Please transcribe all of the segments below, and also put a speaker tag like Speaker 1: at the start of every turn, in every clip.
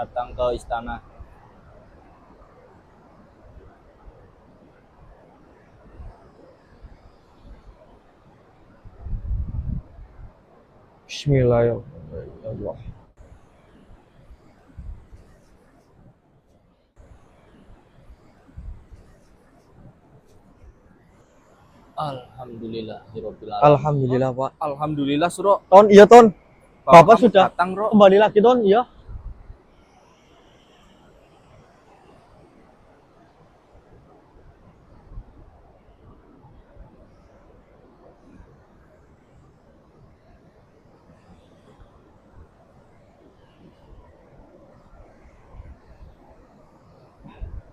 Speaker 1: datang ke istana.
Speaker 2: Bismillahirrahmanirrahim.
Speaker 1: Alhamdulillahirobbilalamin.
Speaker 2: Alhamdulillah, Pak.
Speaker 1: Alhamdulillah, Suro.
Speaker 2: Ton, iya Ton.
Speaker 1: Bapak
Speaker 2: Bapak
Speaker 1: kamu
Speaker 2: sudah
Speaker 1: datang, Ro.
Speaker 2: kembali lagi Ton, iya.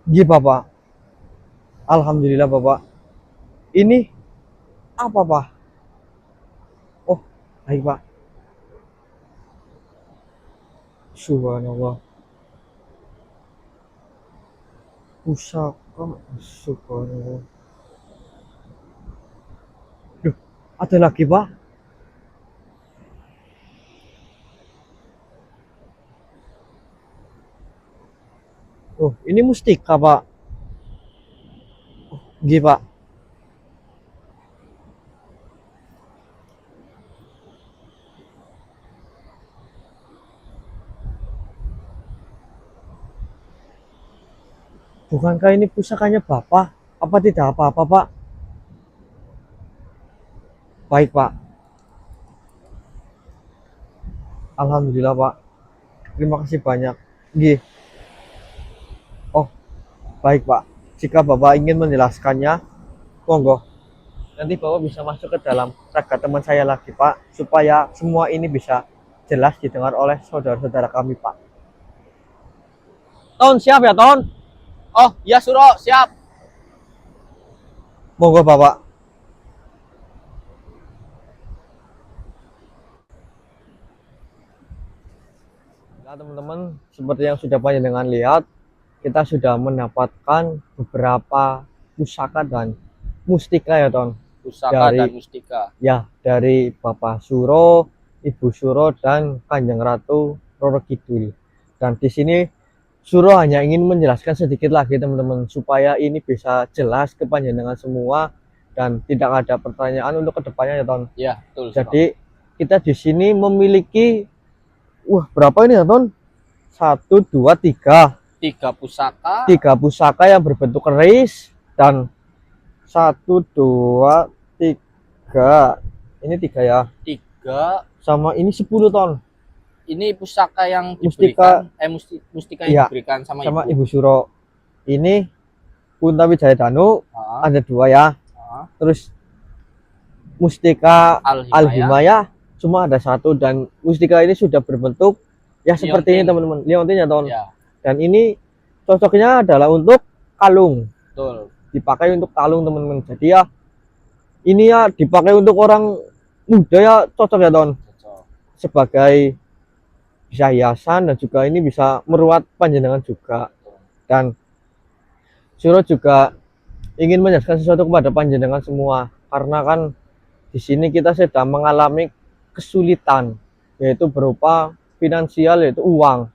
Speaker 2: Iya Bapak. Alhamdulillah Bapak. Ini apa Pak? Oh, baik Pak. Subhanallah. Pusaka. Subhanallah. Duh, ada lagi Pak? Oh, ini mustika Pak. Iya Pak. Bukankah ini pusakanya Bapak? Apa tidak apa-apa Pak? Baik Pak. Alhamdulillah Pak. Terima kasih banyak. Iya. Oh, baik Pak. Jika Bapak ingin menjelaskannya, monggo. Nanti Bapak bisa masuk ke dalam raga teman saya lagi Pak, supaya semua ini bisa jelas didengar oleh saudara-saudara kami Pak. Ton, siap ya Ton?
Speaker 1: Oh, ya, Suro, siap.
Speaker 2: Monggo Bapak. Nah teman-teman, seperti yang sudah panjenengan lihat, kita sudah mendapatkan beberapa pusaka dan mustika ya Ton.
Speaker 1: Pusaka dan
Speaker 2: Dari
Speaker 1: mustika.
Speaker 2: dari Bapak Suro, Ibu Suro dan Kanjeng Ratu Roro Kidul. Dan di sini Suro hanya ingin menjelaskan sedikit lagi teman-teman supaya ini bisa jelas ke panjenengan semua dan tidak ada pertanyaan untuk kedepannya ya Ton.
Speaker 1: Ya, betul, Suro.
Speaker 2: Jadi kita di sini memiliki berapa ini ya Ton? 1, 2, 3.
Speaker 1: 3 pusaka.
Speaker 2: 3 pusaka yang berbentuk keris dan 1, 2, 3. Ini 3 ya.
Speaker 1: 3.
Speaker 2: Sama ini 10 Ton.
Speaker 1: Ini pusaka yang
Speaker 2: Mustika.
Speaker 1: diberikan, mustika
Speaker 2: Iya,
Speaker 1: yang diberikan sama
Speaker 2: Ibu Suro. Ini Punta Wijaya Danu, ada 2 ya. Terus mustika Al-Himaya cuma ada 1 dan mustika ini sudah berbentuk ya seperti ini teman-teman. Liontin ya Ton.
Speaker 1: Ya.
Speaker 2: Dan ini cocoknya adalah untuk kalung.
Speaker 1: Betul.
Speaker 2: Dipakai untuk kalung teman-teman. Jadi ya ini ya dipakai untuk orang muda ya cocok ya Ton.
Speaker 1: Cocok.
Speaker 2: Sebagai bisa hiasan dan juga ini bisa meruat panjenengan juga. Dan Suro juga ingin menjelaskan sesuatu kepada panjenengan semua karena kan di sini kita sedang mengalami kesulitan yaitu berupa finansial yaitu uang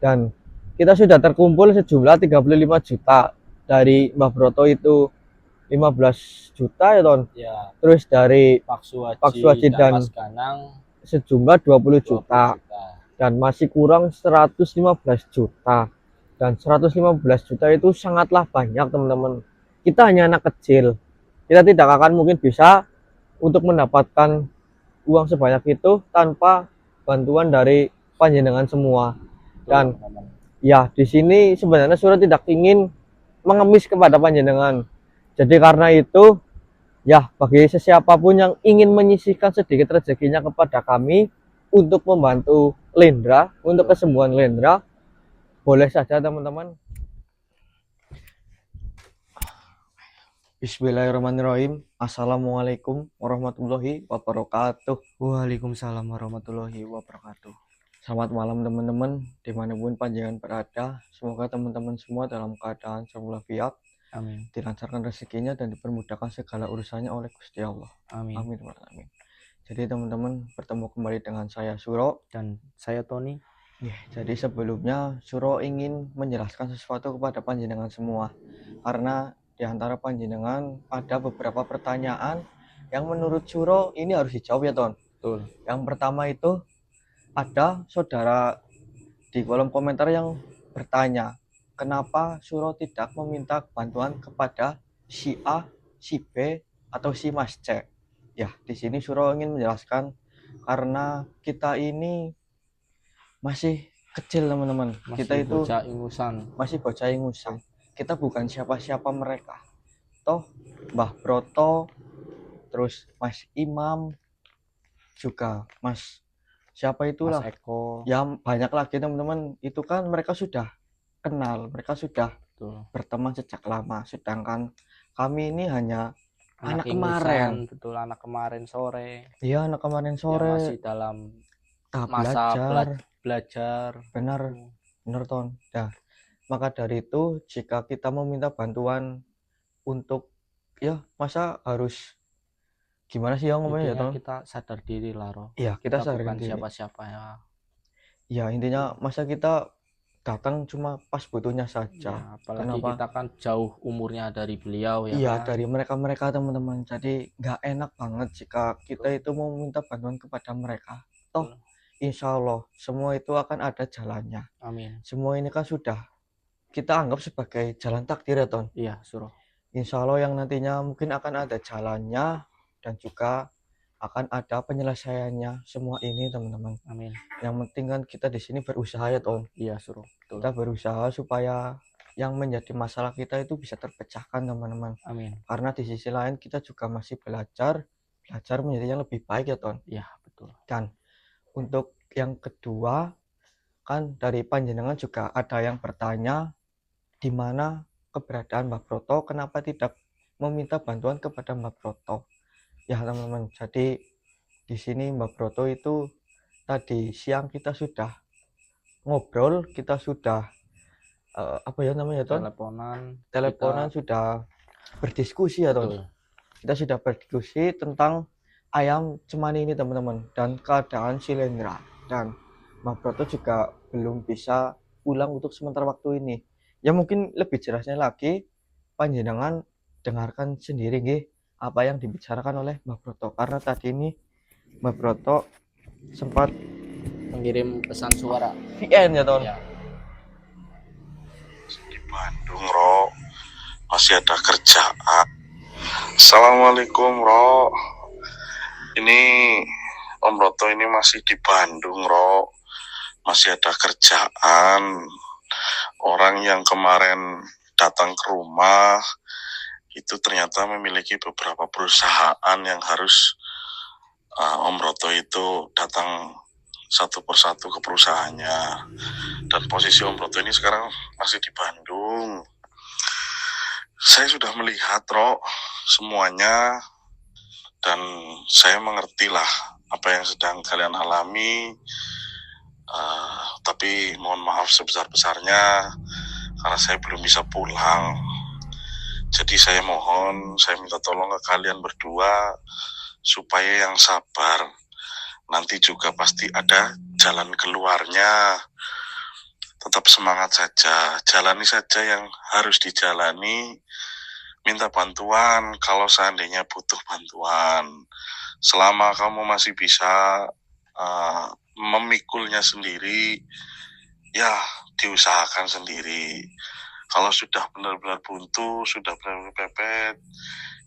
Speaker 2: dan kita sudah terkumpul sejumlah 35 juta dari Mbah Broto itu 15 juta ya Ton
Speaker 1: ya.
Speaker 2: Terus dari
Speaker 1: Pak
Speaker 2: Suwaji dan
Speaker 1: Mas Ganang
Speaker 2: sejumlah 20 juta dan masih kurang 115 juta dan 115 juta itu sangatlah banyak teman-teman. Kita hanya anak kecil, kita tidak akan mungkin bisa untuk mendapatkan uang sebanyak itu tanpa bantuan dari panjenengan semua. Dan ya di sini sebenarnya Suro tidak ingin mengemis kepada panjenengan. Jadi karena itu ya bagi siapapun yang ingin menyisihkan sedikit rezekinya kepada kami untuk membantu Lendra, untuk kesembuhan Lendra, boleh saja teman-teman. Bismillahirrahmanirrahim. Assalamualaikum warahmatullahi wabarakatuh.
Speaker 3: Waalaikumsalam warahmatullahi wabarakatuh.
Speaker 2: Selamat malam teman-teman, dimanapun panjenengan berada. Semoga teman-teman semua dalam keadaan walafiat,
Speaker 3: Amin.
Speaker 2: dilancarkan rezekinya dan dipermudahkan segala urusannya oleh Gusti Allah.
Speaker 3: Amin.
Speaker 2: Amin. Amin. Jadi teman-teman bertemu kembali dengan saya Suro
Speaker 3: dan saya Tony.
Speaker 2: Jadi sebelumnya Suro ingin menjelaskan sesuatu kepada panjenengan semua, karena di antara panjenengan ada beberapa pertanyaan yang menurut Suro ini harus dijawab ya Ton.
Speaker 1: Betul.
Speaker 2: Yang pertama itu ada saudara di kolom komentar yang bertanya, kenapa Suro tidak meminta bantuan kepada si A, si B, atau si Mas C? Ya, di sini Suro ingin menjelaskan karena kita ini masih kecil teman-teman. Kita
Speaker 1: Masih
Speaker 2: itu
Speaker 1: bocah ingusan.
Speaker 2: masih bocah ingusan. Kita bukan siapa-siapa mereka. Toh Mbah Broto, terus Mas Imam, juga Mas siapa
Speaker 1: Mas
Speaker 2: itulah.
Speaker 1: Eko.
Speaker 2: Ya banyak lagi teman-teman. Itu kan mereka sudah kenal, mereka sudah
Speaker 1: Betul.
Speaker 2: berteman sejak lama. Sedangkan kami ini hanya anak
Speaker 1: ingusan,
Speaker 2: kemarin.
Speaker 1: betul, anak kemarin sore.
Speaker 2: Iya, anak kemarin
Speaker 1: Yang
Speaker 2: sore.
Speaker 1: masih dalam
Speaker 2: tahap
Speaker 1: masa
Speaker 2: belajar.
Speaker 1: belajar.
Speaker 2: Benar, benar Ton. Nah, maka dari itu jika kita meminta bantuan untuk ya masa harus gimana sih ya ngomongnya ya
Speaker 1: Intinya
Speaker 2: Ton?
Speaker 1: kita sadar diri lah, Roh.
Speaker 2: Iya, kita sadar
Speaker 1: bukan
Speaker 2: diri.
Speaker 1: siapa-siapa ya.
Speaker 2: Ya intinya masa kita datang cuma pas butuhnya
Speaker 1: Ya,
Speaker 2: saja.
Speaker 1: apalagi
Speaker 2: Kenapa?
Speaker 1: kita kan jauh umurnya dari beliau ya
Speaker 2: Iya,
Speaker 1: kan.
Speaker 2: dari mereka-mereka teman-teman. Jadi nggak enak banget jika kita itu mau minta bantuan kepada mereka. Toh, insya Allah semua itu akan ada jalannya.
Speaker 1: Amin.
Speaker 2: Semua ini kan sudah kita anggap sebagai jalan takdir ya Ton.
Speaker 1: Iya, Suruh.
Speaker 2: Insya Allah yang nantinya mungkin akan ada jalannya dan juga akan ada penyelesaiannya semua ini teman-teman.
Speaker 1: Amin.
Speaker 2: Yang penting kan kita di sini berusaha ya Ton.
Speaker 1: Iya, Suruh. Betul.
Speaker 2: Kita berusaha supaya yang menjadi masalah kita itu bisa terpecahkan teman-teman.
Speaker 1: Amin.
Speaker 2: Karena di sisi lain kita juga masih belajar menjadi yang lebih baik ya Ton.
Speaker 1: Iya, betul.
Speaker 2: Dan untuk yang kedua kan dari panjenengan juga ada yang bertanya di mana keberadaan Mbak Broto, kenapa tidak meminta bantuan kepada Mbak Broto. Ya teman-teman, jadi di sini Mbak Broto itu tadi siang kita sudah ngobrol, kita sudah apa ya namanya Ton? Teleponan sudah berdiskusi ya Ton.
Speaker 1: Betul.
Speaker 2: Kita sudah berdiskusi tentang ayam cemani ini teman-teman dan keadaan Silendra, dan Mbak Broto juga belum bisa pulang untuk sementara waktu ini. Ya mungkin lebih jelasnya lagi panjenengan dengarkan sendiri nggih apa yang dibicarakan oleh Mbak Broto, karena tadi ini Mbak Broto sempat
Speaker 1: mengirim pesan suara
Speaker 2: VN ya Ton.
Speaker 1: ya.
Speaker 4: Di Bandung Ro, masih ada kerjaan. Assalamualaikum Ro, ini Om Broto ini masih di Bandung Ro, masih ada kerjaan. Orang yang kemarin datang ke rumah itu ternyata memiliki beberapa perusahaan yang harus Om Broto itu datang satu persatu ke perusahaannya. Dan posisi Om Broto ini sekarang masih di Bandung. Saya sudah melihat Ro semuanya, dan saya mengerti lah apa yang sedang kalian alami. Tapi mohon maaf sebesar-besarnya karena saya belum bisa pulang. Jadi saya minta tolong ke kalian berdua supaya yang sabar. Nanti juga pasti ada jalan keluarnya. Tetap semangat saja, jalani saja yang harus dijalani. Minta bantuan kalau seandainya butuh bantuan. Selama kamu masih bisa memikulnya sendiri, ya diusahakan sendiri. Kalau sudah benar-benar buntu, sudah benar-benar pepet,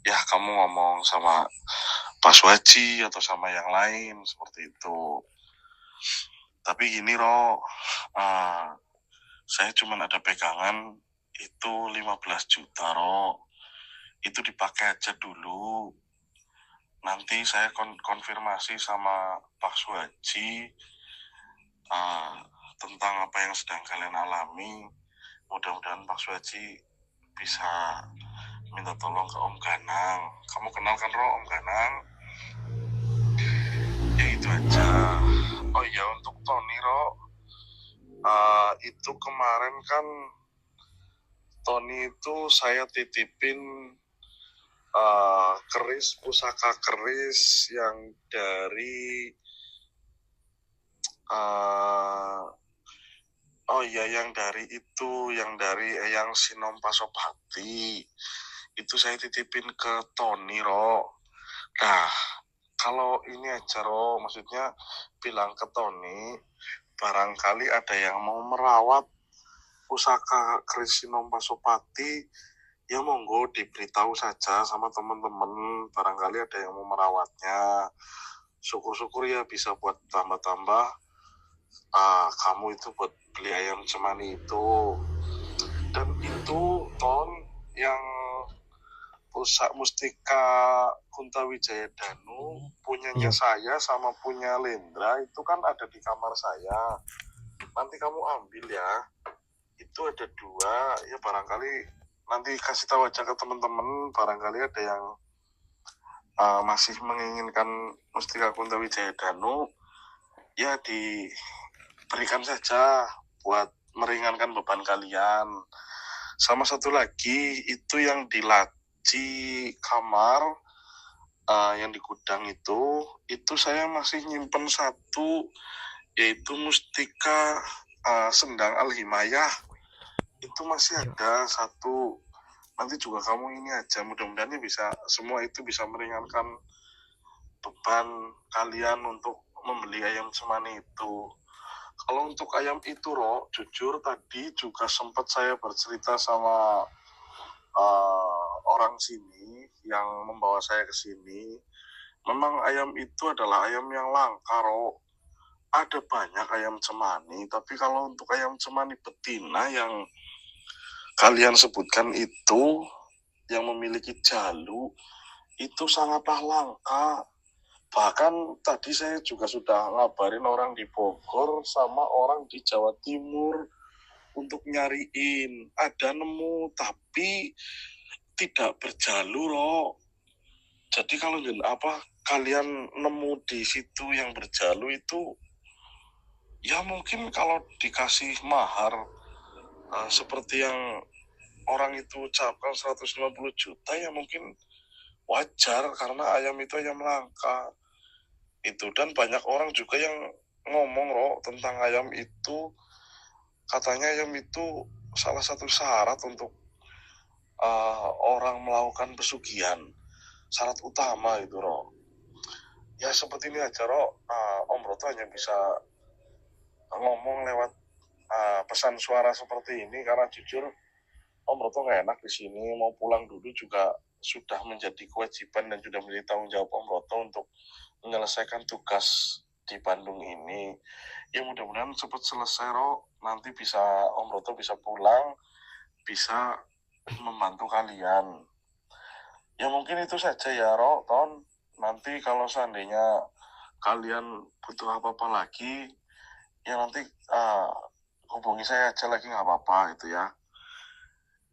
Speaker 4: ya kamu ngomong sama Pak Suhaji atau sama yang lain seperti itu. Tapi gini Ro, saya cuma ada pegangan itu 15 juta Ro. Itu dipakai aja dulu. Nanti saya konfirmasi sama Pak Suhaji tentang apa yang sedang kalian alami. Mudah-mudahan Pak Suhaji bisa minta tolong ke Om Ganang. Kamu kenal kan Ro Om Ganang? Ya itu aja. Oh iya, untuk Tony Ro, itu kemarin kan Tony itu saya titipin keris, pusaka keris yang dari Oh iya, yang dari itu, yang dari Eyang Sinom Pasopati. Itu saya titipin ke Tony, Ro. Nah, kalau ini aja, Ro, maksudnya bilang ke Tony, barangkali ada yang mau merawat pusaka keris Sinom Pasopati, ya monggo diberitahu saja sama teman-teman, barangkali ada yang mau merawatnya. Syukur-syukur ya bisa buat tambah-tambah kamu itu buat beli ayam cemani itu. Dan itu Ton yang pusat Mustika Kunta Wijaya Danu punyanya
Speaker 2: Iya.
Speaker 4: saya sama punya Lendra itu kan ada di kamar saya. Nanti kamu ambil ya. Itu ada 2, ya barangkali nanti kasih tahu aja ke teman-teman, barangkali ada yang masih menginginkan Mustika Kunta Wijaya Danu, ya diberikan saja buat meringankan beban kalian. Sama satu lagi itu yang di laci kamar, yang di gudang itu saya masih nyimpen satu, yaitu Mustika Sendang Al-Himayah. Itu masih ada satu. Nanti juga kamu ini aja, mudah-mudahan bisa semua itu bisa meringankan beban kalian untuk membeli ayam cemani itu. Kalau untuk ayam itu, Ro, jujur tadi juga sempat saya bercerita sama orang sini yang membawa saya ke sini. Memang ayam itu adalah ayam yang langka, Ro. Ada banyak ayam cemani, tapi kalau untuk ayam cemani betina yang kalian sebutkan itu, yang memiliki jalu, itu sangatlah langka. Bahkan tadi saya juga sudah ngabarin orang di Bogor sama orang di Jawa Timur untuk nyariin. Ada nemu, tapi tidak berjalu, Ro. Jadi kalau kalian nemu di situ yang berjalu itu, ya mungkin kalau dikasih mahar seperti yang orang itu ucapkan 150 juta, ya mungkin wajar karena ayam itu ayam langka. Itu, dan banyak orang juga yang ngomong, Ro, tentang ayam itu. Katanya ayam itu salah satu syarat untuk orang melakukan pesugihan, syarat utama itu, Ro. Ya seperti ini aja, Ro. Om Broto hanya bisa ngomong lewat pesan suara seperti ini karena jujur Om Broto nggak enak di sini. Mau pulang dulu juga sudah menjadi kewajiban dan sudah menjadi tanggung jawab Om Broto untuk menyelesaikan tugas di Bandung ini. Ya mudah-mudahan cepat selesai, Ro. Nanti bisa Om Broto bisa pulang, bisa membantu kalian. Ya mungkin itu saja ya, Ro, Ton. Nanti kalau seandainya kalian butuh apa-apa lagi, ya nanti hubungi saya aja lagi, nggak apa-apa itu ya.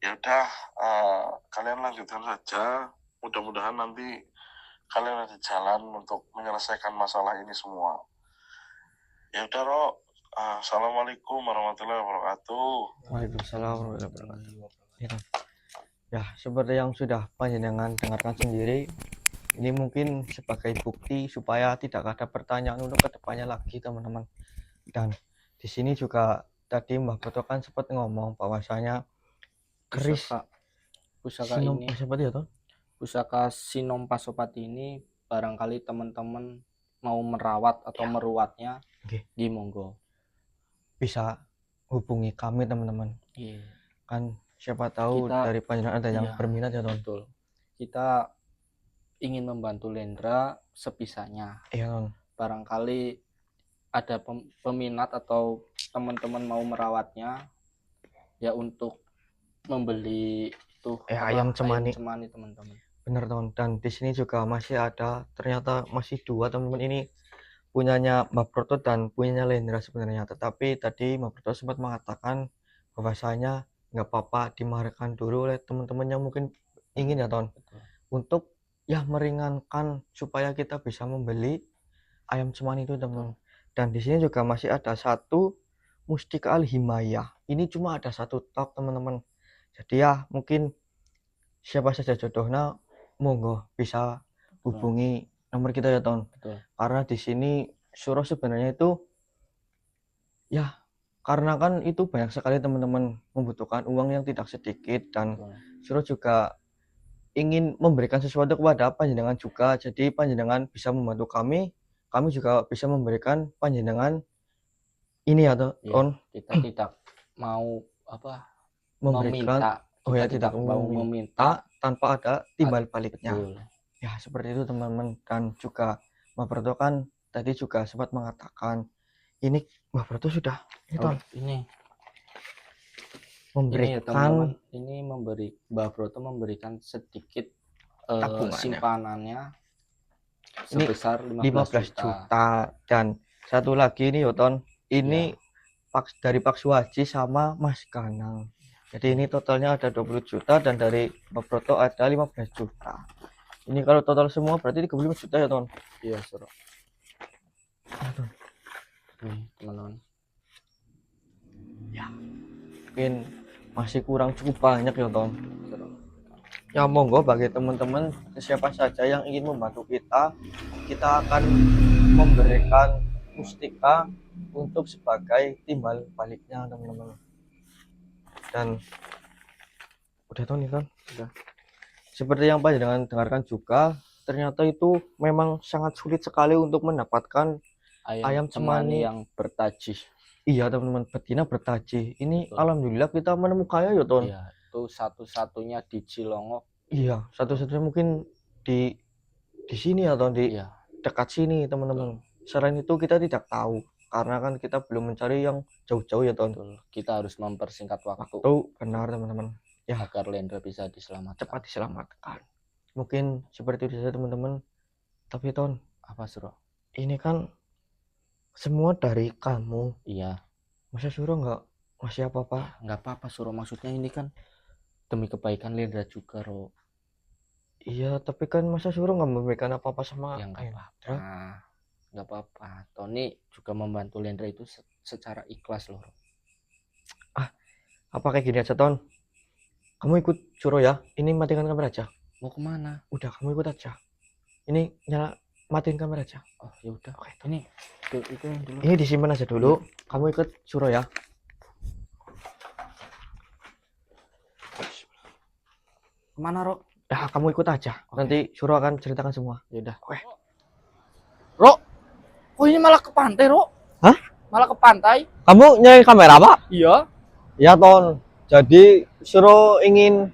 Speaker 4: Ya udah, kalian lanjutkan saja. Mudah-mudahan nanti kalian ada jalan untuk menyelesaikan masalah ini semua. Ya udah, Ro. Assalamualaikum warahmatullahi wabarakatuh.
Speaker 2: Waalaikumsalam warahmatullahi wabarakatuh. Ya, seperti yang sudah panjenengan dengarkan sendiri, ini mungkin sebagai bukti supaya tidak ada pertanyaan untuk kedepannya lagi, teman-teman. Dan di sini juga tadi Mbak Broto kan sempat ngomong bahwasanya keris
Speaker 1: pusaka
Speaker 2: Sinom
Speaker 1: ini,
Speaker 2: Pasopati ya, Ton?
Speaker 1: pusaka Sinom Pasopati ini barangkali teman-teman mau merawat atau meruatnya, di monggo
Speaker 2: bisa hubungi kami, teman-teman. Kan siapa tahu dari panjenengan ada yang berminat ya, Ton.
Speaker 1: Betul. Kita ingin membantu Lendra sebisanya.
Speaker 2: Iya, Ton.
Speaker 1: Barangkali ada peminat atau teman-teman mau merawatnya, ya untuk membeli tuh
Speaker 2: ayam cemani,
Speaker 1: teman-teman.
Speaker 2: Bener, Ton. Dan di sini juga masih ada, ternyata masih 2, teman-teman. Ini punyanya Mbak Broto dan punyanya Lendra sebenarnya. Tetapi tadi Mbak Broto sempat mengatakan bahwasanya nggak apa-apa dimaharkan dulu oleh teman-teman yang mungkin ingin ya, Ton.
Speaker 1: Betul.
Speaker 2: Untuk ya meringankan supaya kita bisa membeli ayam cemani itu, teman. Dan di sini juga masih ada satu Mustika Al-Himayah. Ini cuma ada satu tok, teman-teman. Jadi ya mungkin siapa saja jodohnya, monggo bisa hubungi nomor kita ya, Ton.
Speaker 1: Betul.
Speaker 2: Karena di sini surah sebenarnya itu ya Karena kan itu banyak sekali teman-teman membutuhkan uang yang tidak sedikit, dan Suro juga ingin memberikan sesuatu kepada panjenengan juga. Jadi panjenengan bisa membantu kami juga bisa memberikan panjenengan ini ya
Speaker 1: Ya, kita tidak mau apa
Speaker 2: memberikan.
Speaker 1: meminta.
Speaker 2: Oh ya,
Speaker 1: Kita
Speaker 2: tidak
Speaker 1: mau meminta.
Speaker 2: tanpa ada timbal baliknya.
Speaker 1: Betul.
Speaker 2: Ya, seperti itu teman-teman. Dan juga Mbak Broto kan tadi juga sempat mengatakan ini Mbak Broto sudah ini
Speaker 1: Oh,
Speaker 2: Ton,
Speaker 1: ini ya,
Speaker 2: memberikan
Speaker 1: teman-teman, ini Mbak Broto memberikan sedikit
Speaker 2: tabungannya.
Speaker 1: simpanannya
Speaker 2: Ini
Speaker 1: sebesar
Speaker 2: 15 juta. Dan satu lagi ini Yoton, ini dari Pak Suwaji sama Mas Ganang. Jadi ini totalnya ada 20 juta dan dari Mbak Broto ada 15 juta. Ini kalau total semua berarti 35 juta ya Ton.
Speaker 1: Iya, Suro. Nih, teman-teman.
Speaker 2: Mungkin masih kurang cukup banyak ya Ton.
Speaker 1: Suro.
Speaker 2: Ya monggo bagi teman-teman siapa saja yang ingin membantu kita akan memberikan mustika untuk sebagai timbal baliknya teman-teman. Dan udah Ton, kan
Speaker 1: Udah.
Speaker 2: Seperti yang panjenengan dengarkan juga, ternyata itu memang sangat sulit sekali untuk mendapatkan ayam cemani
Speaker 1: yang bertajih.
Speaker 2: iya teman-teman, betina bertaji ini.
Speaker 1: Betul.
Speaker 2: Alhamdulillah kita menemukannya ya Ton.
Speaker 1: Iya, itu satu-satunya di Cilongok.
Speaker 2: Iya, satu-satunya mungkin di sini atau di
Speaker 1: Iya,
Speaker 2: dekat sini teman-teman. Selain itu kita tidak tahu karena kan kita belum mencari yang jauh-jauh ya Ton.
Speaker 1: betul. Kita harus mempersingkat waktu
Speaker 2: Tuh benar teman-teman,
Speaker 1: agar Lendra bisa diselamatkan.
Speaker 2: cepat diselamatkan. Mungkin seperti itu saja teman-teman. Tapi Ton,
Speaker 1: Apa, Suro?
Speaker 2: ini kan semua dari kamu.
Speaker 1: Iya,
Speaker 2: Masa Suro nggak ngasih apa-apa?
Speaker 1: nggak apa-apa, Suro. Maksudnya ini kan demi kebaikan Lendra juga, Ro.
Speaker 2: Iya, tapi kan masa Suro nggak memberikan apa-apa sama
Speaker 1: Ya, nggak
Speaker 2: Ayam?
Speaker 1: apa-apa. Nggak apa-apa. Tony juga membantu Lendra itu secara ikhlas, loh, Ro.
Speaker 2: Apa kayak gini aja Ton? Kamu ikut Suro ya. Ini matikan kamera aja.
Speaker 1: Mau kemana?
Speaker 2: Udah, kamu ikut aja. Ini matiin kamera aja.
Speaker 1: Oh, ya udah.
Speaker 2: Oke,
Speaker 1: Ini itu yang dulu.
Speaker 2: ini disimpan aja dulu. Kamu ikut Suro ya.
Speaker 1: Kemana, Ro?
Speaker 2: Dah, kamu ikut aja. Nanti Suro akan ceritakan semua.
Speaker 1: Ya udah.
Speaker 2: Oke.
Speaker 1: Ro, kok ini malah ke pantai, Ro?
Speaker 2: Hah?
Speaker 1: Malah ke pantai?
Speaker 2: Kamu nyari kamera Pak?
Speaker 1: Iya.
Speaker 2: Ya Ton. Jadi Suro ingin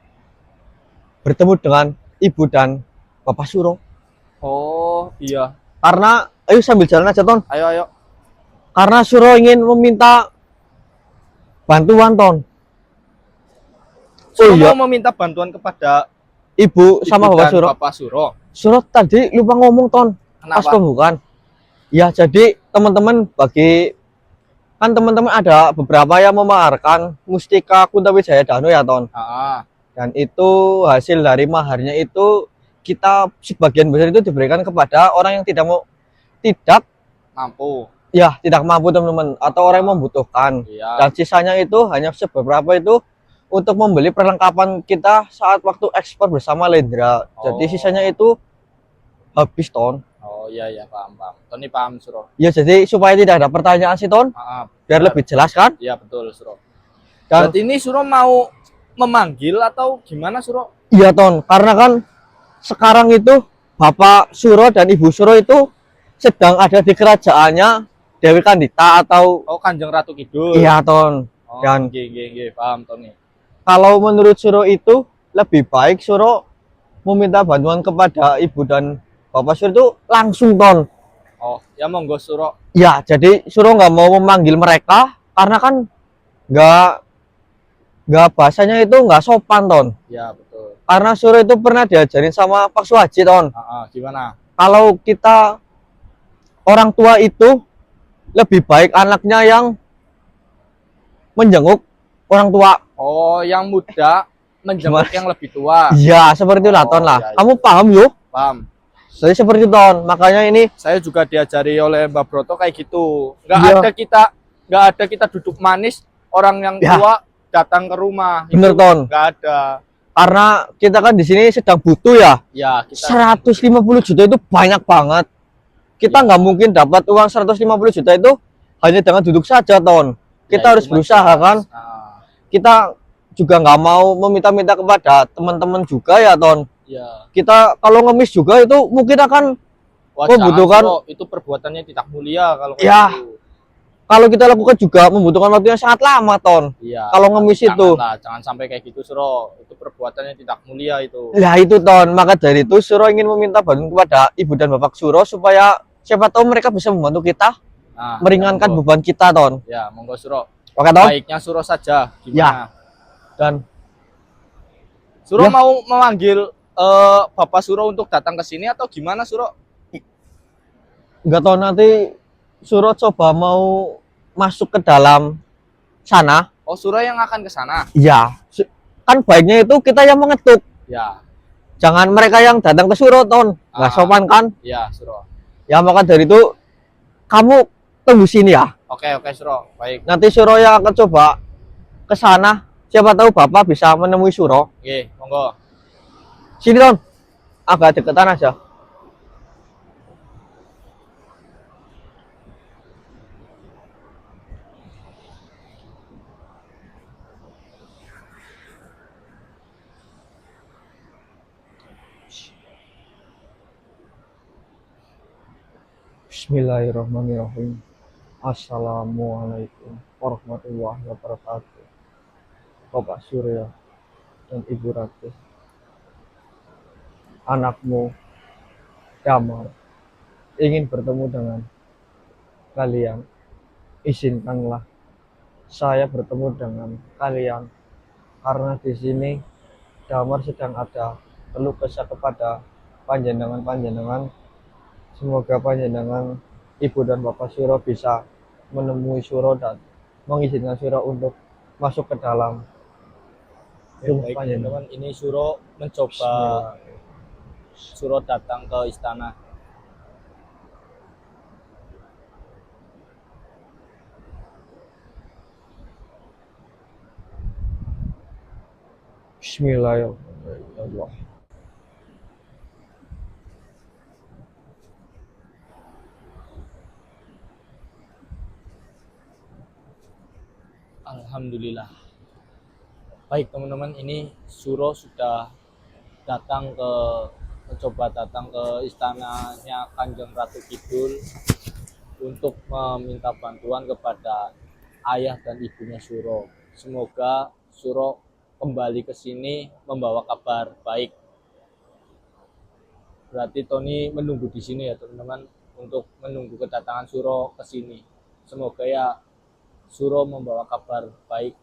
Speaker 2: bertemu dengan Ibu dan Bapak Suro.
Speaker 1: Oh, iya.
Speaker 2: Karena ayo sambil jalan aja Ton.
Speaker 1: Ayo, ayo.
Speaker 2: Karena Suro ingin meminta bantuan Ton.
Speaker 1: Suro
Speaker 2: iya.
Speaker 1: mau meminta bantuan kepada
Speaker 2: Ibu sama
Speaker 1: Ibu
Speaker 2: Bapak
Speaker 1: dan
Speaker 2: Suro.
Speaker 1: Bapak Suro.
Speaker 2: Suro tadi lupa ngomong Ton. Pas
Speaker 1: Kenapa?
Speaker 2: pembukaan. Ya jadi teman-teman kan teman-teman ada beberapa yang memaharkan Mustika Kuntawijaya Dano ya Ton.
Speaker 1: Ah,
Speaker 2: Dan itu hasil dari maharnya itu kita sebagian besar itu diberikan kepada orang yang tidak
Speaker 1: mampu.
Speaker 2: ya tidak mampu teman-teman, atau orang yang membutuhkan.
Speaker 1: Iya.
Speaker 2: Dan sisanya itu hanya beberapa itu untuk membeli perlengkapan kita saat waktu ekspor bersama Lendra. Jadi
Speaker 1: Oh.
Speaker 2: sisanya itu habis Ton.
Speaker 1: Oh, iya, iya, paham, paham. Tony paham, Suro.
Speaker 2: Ya jadi supaya tidak ada pertanyaan sih Ton, biar
Speaker 1: benar.
Speaker 2: lebih jelas kan.
Speaker 1: Iya, betul, Suro.
Speaker 2: Dan
Speaker 1: Berarti ini Suro mau memanggil atau gimana, Suro?
Speaker 2: iya Ton, karena kan sekarang itu Bapak Suro dan Ibu Suro itu sedang ada di kerajaannya Dewi Kandita atau
Speaker 1: Oh, Kanjeng Ratu Kidul.
Speaker 2: iya Ton.
Speaker 1: Oh,
Speaker 2: Dan
Speaker 1: nggih, paham, Tony.
Speaker 2: kalau menurut Suro itu lebih baik Suro meminta bantuan kepada Ibu dan Bapak Suro itu langsung Ton.
Speaker 1: Oh, ya monggo, Suro.
Speaker 2: Ya, jadi Suro nggak mau memanggil mereka karena kan nggak bahasanya itu nggak sopan Ton.
Speaker 1: Ya, betul.
Speaker 2: Karena Suro itu pernah diajarin sama Pak Suhaji Ton.
Speaker 1: Gimana?
Speaker 2: Kalau kita orang tua itu lebih baik anaknya yang menjenguk orang tua.
Speaker 1: Oh, yang muda menjemput
Speaker 2: Gimana?
Speaker 1: yang lebih tua.
Speaker 2: Iya, seperti itu lah Ton lah.
Speaker 1: Iya, iya.
Speaker 2: Kamu paham yuk?
Speaker 1: Paham.
Speaker 2: Jadi seperti itu Ton. Makanya ini
Speaker 1: Saya juga diajari oleh Mbak Broto kayak gitu.
Speaker 2: Iya.
Speaker 1: Nggak ada kita duduk manis orang yang
Speaker 2: Ya.
Speaker 1: tua datang ke rumah.
Speaker 2: bener
Speaker 1: Itu
Speaker 2: Ton.
Speaker 1: nggak ada.
Speaker 2: Karena kita kan di sini sedang butuh ya.
Speaker 1: Ya, kita
Speaker 2: 150 juta itu banyak banget. Kita
Speaker 1: Iya.
Speaker 2: nggak mungkin dapat uang 150 juta itu hanya dengan duduk saja Ton. kita
Speaker 1: Ya,
Speaker 2: harus
Speaker 1: itu
Speaker 2: berusaha
Speaker 1: jelas.
Speaker 2: kan.
Speaker 1: Nah,
Speaker 2: Kita juga nggak mau meminta-minta kepada teman-teman juga ya Ton.
Speaker 1: ya.
Speaker 2: Kita kalau ngemis juga itu mungkin akan
Speaker 1: Wah,
Speaker 2: membutuhkan,
Speaker 1: jangan, Bro. Itu perbuatannya tidak mulia kalau kayak
Speaker 2: ya
Speaker 1: gitu.
Speaker 2: kalau kita lakukan juga membutuhkan waktu yang sangat lama Ton.
Speaker 1: Iya.
Speaker 2: Kalau ngemis itu.
Speaker 1: Janganlah, jangan sampai kayak gitu, Suro. Itu perbuatannya tidak mulia itu.
Speaker 2: Ya itu Ton, maka dari itu Suro ingin meminta bantuan kepada ibu dan bapak Suro supaya siapa tahu mereka bisa membantu kita
Speaker 1: Nah,
Speaker 2: meringankan
Speaker 1: monggo.
Speaker 2: beban kita Ton.
Speaker 1: Ya, monggo, Suro.
Speaker 2: Oke Ton?
Speaker 1: Baiknya Suro saja. Gimana?
Speaker 2: Dan
Speaker 1: Suro
Speaker 2: Ya.
Speaker 1: mau memanggil Bapak Suro untuk datang ke sini atau gimana, Suro?
Speaker 2: nggak tahu nanti Suro coba mau masuk ke dalam sana.
Speaker 1: Oh, Suro yang akan ke sana.
Speaker 2: Ya, kan baiknya itu kita yang mengetuk.
Speaker 1: Ya,
Speaker 2: Jangan mereka yang datang ke Suro Ton. Nggak
Speaker 1: Ah.
Speaker 2: sopan kan?
Speaker 1: ya, Suro.
Speaker 2: Ya maka dari itu kamu tunggu sini ya.
Speaker 1: Oke, Suro. Baik.
Speaker 2: Nanti Suro yang akan coba ke sana. Siapa tahu Bapak bisa menemui Suro.
Speaker 1: Oke, monggo.
Speaker 2: Sini Ton. Agak deketan aja. Bismillahirrahmanirrahim. Assalamualaikum warahmatullahi wabarakatuh. Bapak Surya dan Ibu Ratih, anakmu Damar ingin bertemu dengan kalian. Izinkanlah saya bertemu dengan kalian karena di sini Damar sedang ada keluh kesah kepada panjenengan. Semoga panjenengan Ibu dan Bapak Suro bisa menemui Suro dan mengizinkan Suro untuk masuk ke dalam rumah
Speaker 1: Baik,
Speaker 2: panjenengan.
Speaker 1: teman-teman. Ini Suro mencoba Suro datang ke istana.
Speaker 2: Bismillahirrahmanirrahim.
Speaker 1: Alhamdulillah. Baik, teman-teman. Ini Suro sudah mencoba datang ke istananya Kanjeng Ratu Kidul untuk meminta bantuan kepada ayah dan ibunya Suro. Semoga Suro kembali ke sini membawa kabar baik. Berarti Tony menunggu di sini ya, teman-teman, untuk menunggu kedatangan Suro ke sini. Semoga ya Suro membawa kabar baik.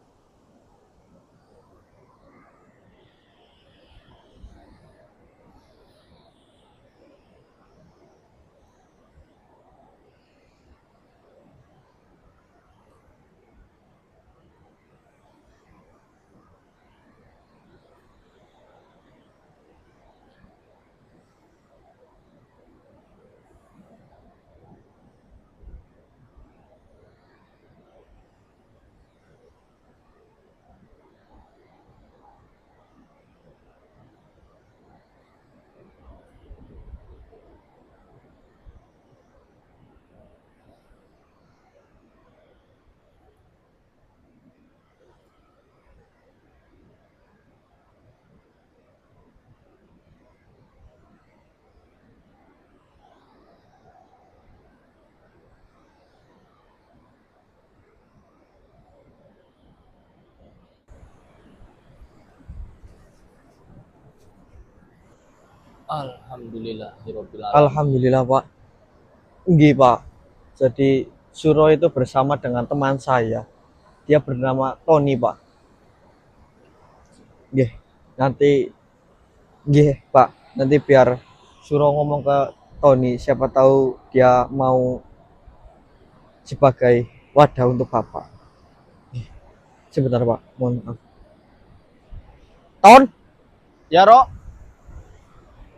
Speaker 2: Alhamdulillah Pak. Nggih Pak. Jadi Suro itu bersama dengan teman saya. Dia bernama Tony Pak. Nggih. Nggih Pak. Nanti biar Suro ngomong ke Tony. Siapa tahu dia mau sebagai wadah untuk Bapak. Nggih. Sebentar Pak. Mohon maaf. Ton.
Speaker 1: Ya, Ro.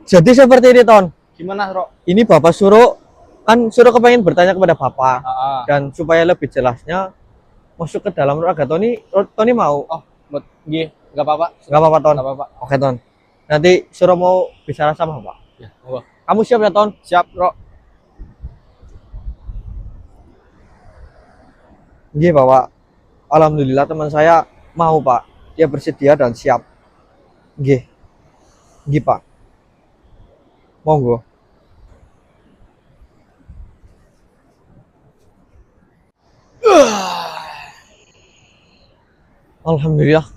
Speaker 2: Jadi seperti ini Ton.
Speaker 1: Gimana, Ro?
Speaker 2: Ini Bapak Suro. Kan Suro kepengen bertanya kepada Bapak.
Speaker 1: Ah,
Speaker 2: Dan supaya lebih jelasnya masuk ke dalam Raga Tony mau.
Speaker 1: oh, nggih, enggak apa-apa.
Speaker 2: Nggak apa-apa Ton.
Speaker 1: Enggak apa-apa.
Speaker 2: Oke Ton. Nanti Suro mau bicara sama Bapak.
Speaker 1: Ya, monggo.
Speaker 2: Kamu siap ya Ton?
Speaker 1: Siap, Ro.
Speaker 2: Iya Bapak. Alhamdulillah teman saya mau Pak, dia bersedia dan siap. Nggih, nggih Pak, monggo. Alhamdulillah.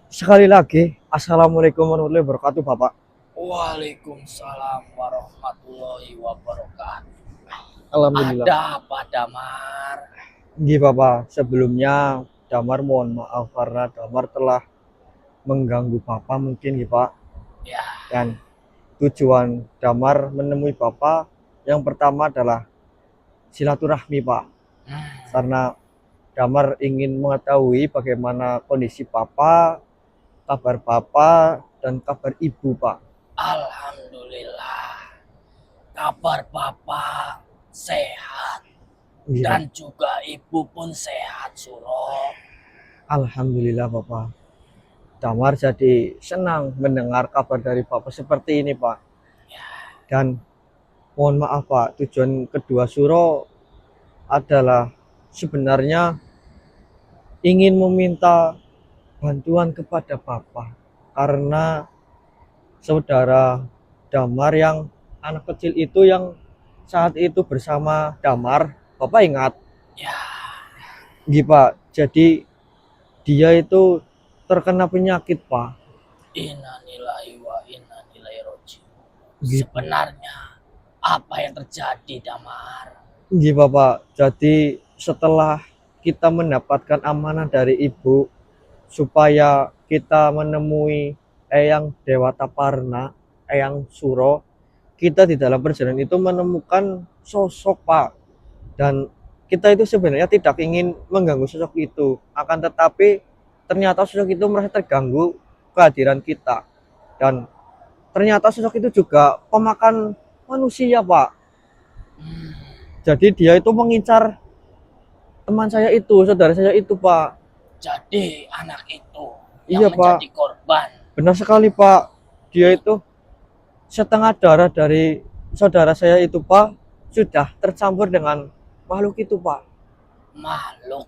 Speaker 2: Sekali lagi, Assalamualaikum warahmatullahi wabarakatuh Bapak.
Speaker 1: Waalaikumsalam warahmatullahi wabarakatuh.
Speaker 2: Alhamdulillah.
Speaker 1: Ada apa, Damar?
Speaker 2: Nggih Bapak, sebelumnya Damar mohon maaf karena Damar telah mengganggu Bapak mungkin nggih Pak.
Speaker 1: Ya,
Speaker 2: Dan tujuan Damar menemui Bapak yang pertama adalah silaturahmi Pak. Karena Damar ingin mengetahui bagaimana kondisi Bapak, kabar Bapak, dan kabar Ibu Pak.
Speaker 1: alhamdulillah. Kabar Bapak sehat
Speaker 2: Iya.
Speaker 1: dan juga Ibu pun sehat, Suro.
Speaker 2: Alhamdulillah Bapak. Damar jadi senang mendengar kabar dari Bapak seperti ini Pak. Dan mohon maaf Pak, tujuan kedua Suro adalah sebenarnya ingin meminta bantuan kepada Bapak karena saudara Damar yang anak kecil itu yang saat itu bersama Damar, Bapak ingat?
Speaker 1: Ya,
Speaker 2: Nggih Pak, jadi dia itu terkena penyakit Pak.
Speaker 1: innalillahi wa inna ilaihi raji'un.
Speaker 2: Gitu.
Speaker 1: Sebenarnya apa yang terjadi, Damar?
Speaker 2: Nggih Bapak, jadi setelah kita mendapatkan amanah dari Ibu supaya kita menemui Eyang Dewata Parna, Eyang Suro, kita di dalam perjalanan itu menemukan sosok Pak. Dan kita itu sebenarnya tidak ingin mengganggu sosok itu, akan tetapi ternyata sosok itu merasa terganggu kehadiran kita. Dan ternyata sosok itu juga pemakan manusia Pak. Jadi dia itu mengincar teman saya itu, saudara saya itu Pak.
Speaker 1: Jadi anak itu
Speaker 2: Iya,
Speaker 1: yang
Speaker 2: Pak.
Speaker 1: menjadi korban.
Speaker 2: Benar sekali Pak. Dia itu setengah darah dari saudara saya itu Pak sudah tercampur dengan makhluk itu Pak.
Speaker 1: Makhluk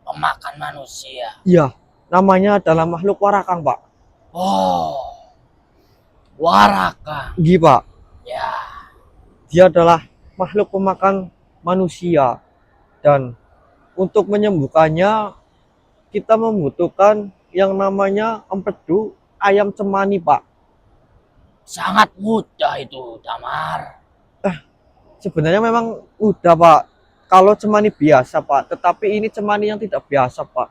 Speaker 1: pemakan manusia.
Speaker 2: Iya, namanya adalah makhluk warakang Pak.
Speaker 1: Oh, Waraka.
Speaker 2: Nggih Pak,
Speaker 1: Ya,
Speaker 2: dia adalah makhluk pemakan manusia. Dan untuk menyembuhkannya kita membutuhkan yang namanya empedu ayam cemani Pak.
Speaker 1: sangat mudah itu, Damar.
Speaker 2: Sebenarnya memang udah Pak, kalau cemani biasa Pak, tetapi ini cemani yang tidak biasa Pak.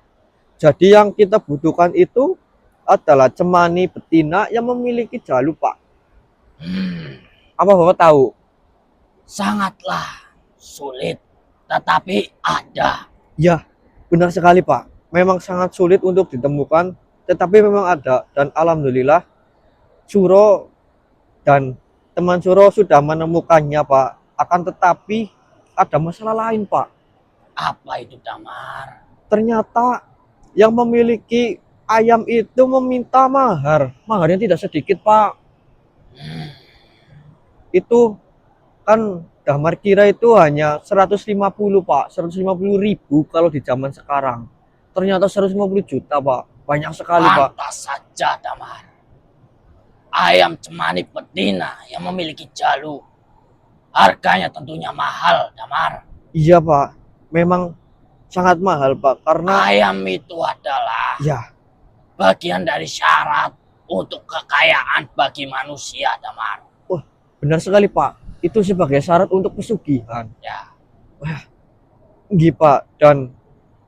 Speaker 2: Jadi yang kita butuhkan itu adalah cemani betina yang memiliki jalu Pak. Apa Bapak tahu?
Speaker 1: Sangatlah sulit, tetapi ada.
Speaker 2: Ya, benar sekali Pak. Memang sangat sulit untuk ditemukan, tetapi memang ada. Dan alhamdulillah Suro dan teman Suro sudah menemukannya Pak. Akan tetapi ada masalah lain Pak.
Speaker 1: Apa itu, Damar?
Speaker 2: Ternyata yang memiliki ayam itu meminta mahar. Maharnya tidak sedikit Pak. Itu kan Damar kira itu hanya 150 Pak, 150.000 kalau di zaman sekarang. Ternyata 150 juta Pak, banyak sekali Pak.
Speaker 1: Pantas saja, Damar. Ayam cemani betina yang memiliki jalu. Harganya tentunya mahal, Damar.
Speaker 2: Iya Pak, memang sangat mahal Pak, karena
Speaker 1: Ayam itu adalah
Speaker 2: ya
Speaker 1: bagian dari syarat untuk kekayaan bagi manusia, Damar.
Speaker 2: benar sekali Pak, itu sebagai syarat untuk pesugihan.
Speaker 1: Ya,
Speaker 2: Nggih Pak, dan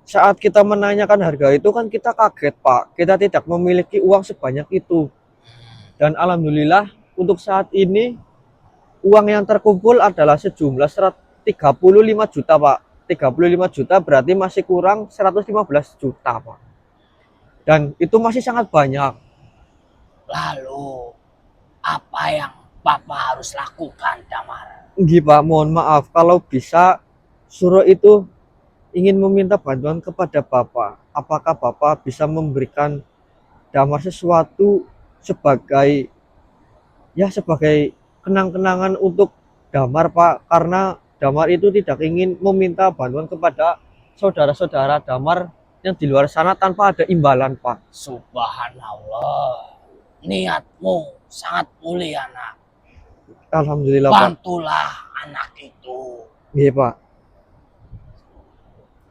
Speaker 2: saat kita menanyakan harga itu kan kita kaget Pak, kita tidak memiliki uang sebanyak itu. Dan alhamdulillah untuk saat ini uang yang terkumpul adalah sejumlah 35 juta Pak. 35 juta berarti masih kurang 115 juta Pak. Dan itu masih sangat banyak.
Speaker 1: lalu
Speaker 5: Apa yang Papa harus lakukan, Damar?
Speaker 2: Nggih Pak, mohon maaf kalau bisa Suro itu ingin meminta bantuan kepada Bapak. Apakah Bapak bisa memberikan Damar sesuatu sebagai sebagai kenang-kenangan untuk Damar Pak, karena Damar itu tidak ingin meminta bantuan kepada saudara-saudara Damar yang di luar sana tanpa ada imbalan Pak.
Speaker 5: Subhanallah. Niatmu sangat mulia, nak.
Speaker 2: Alhamdulillah Pak.
Speaker 5: Bantulah anak itu.
Speaker 2: Iya Pak,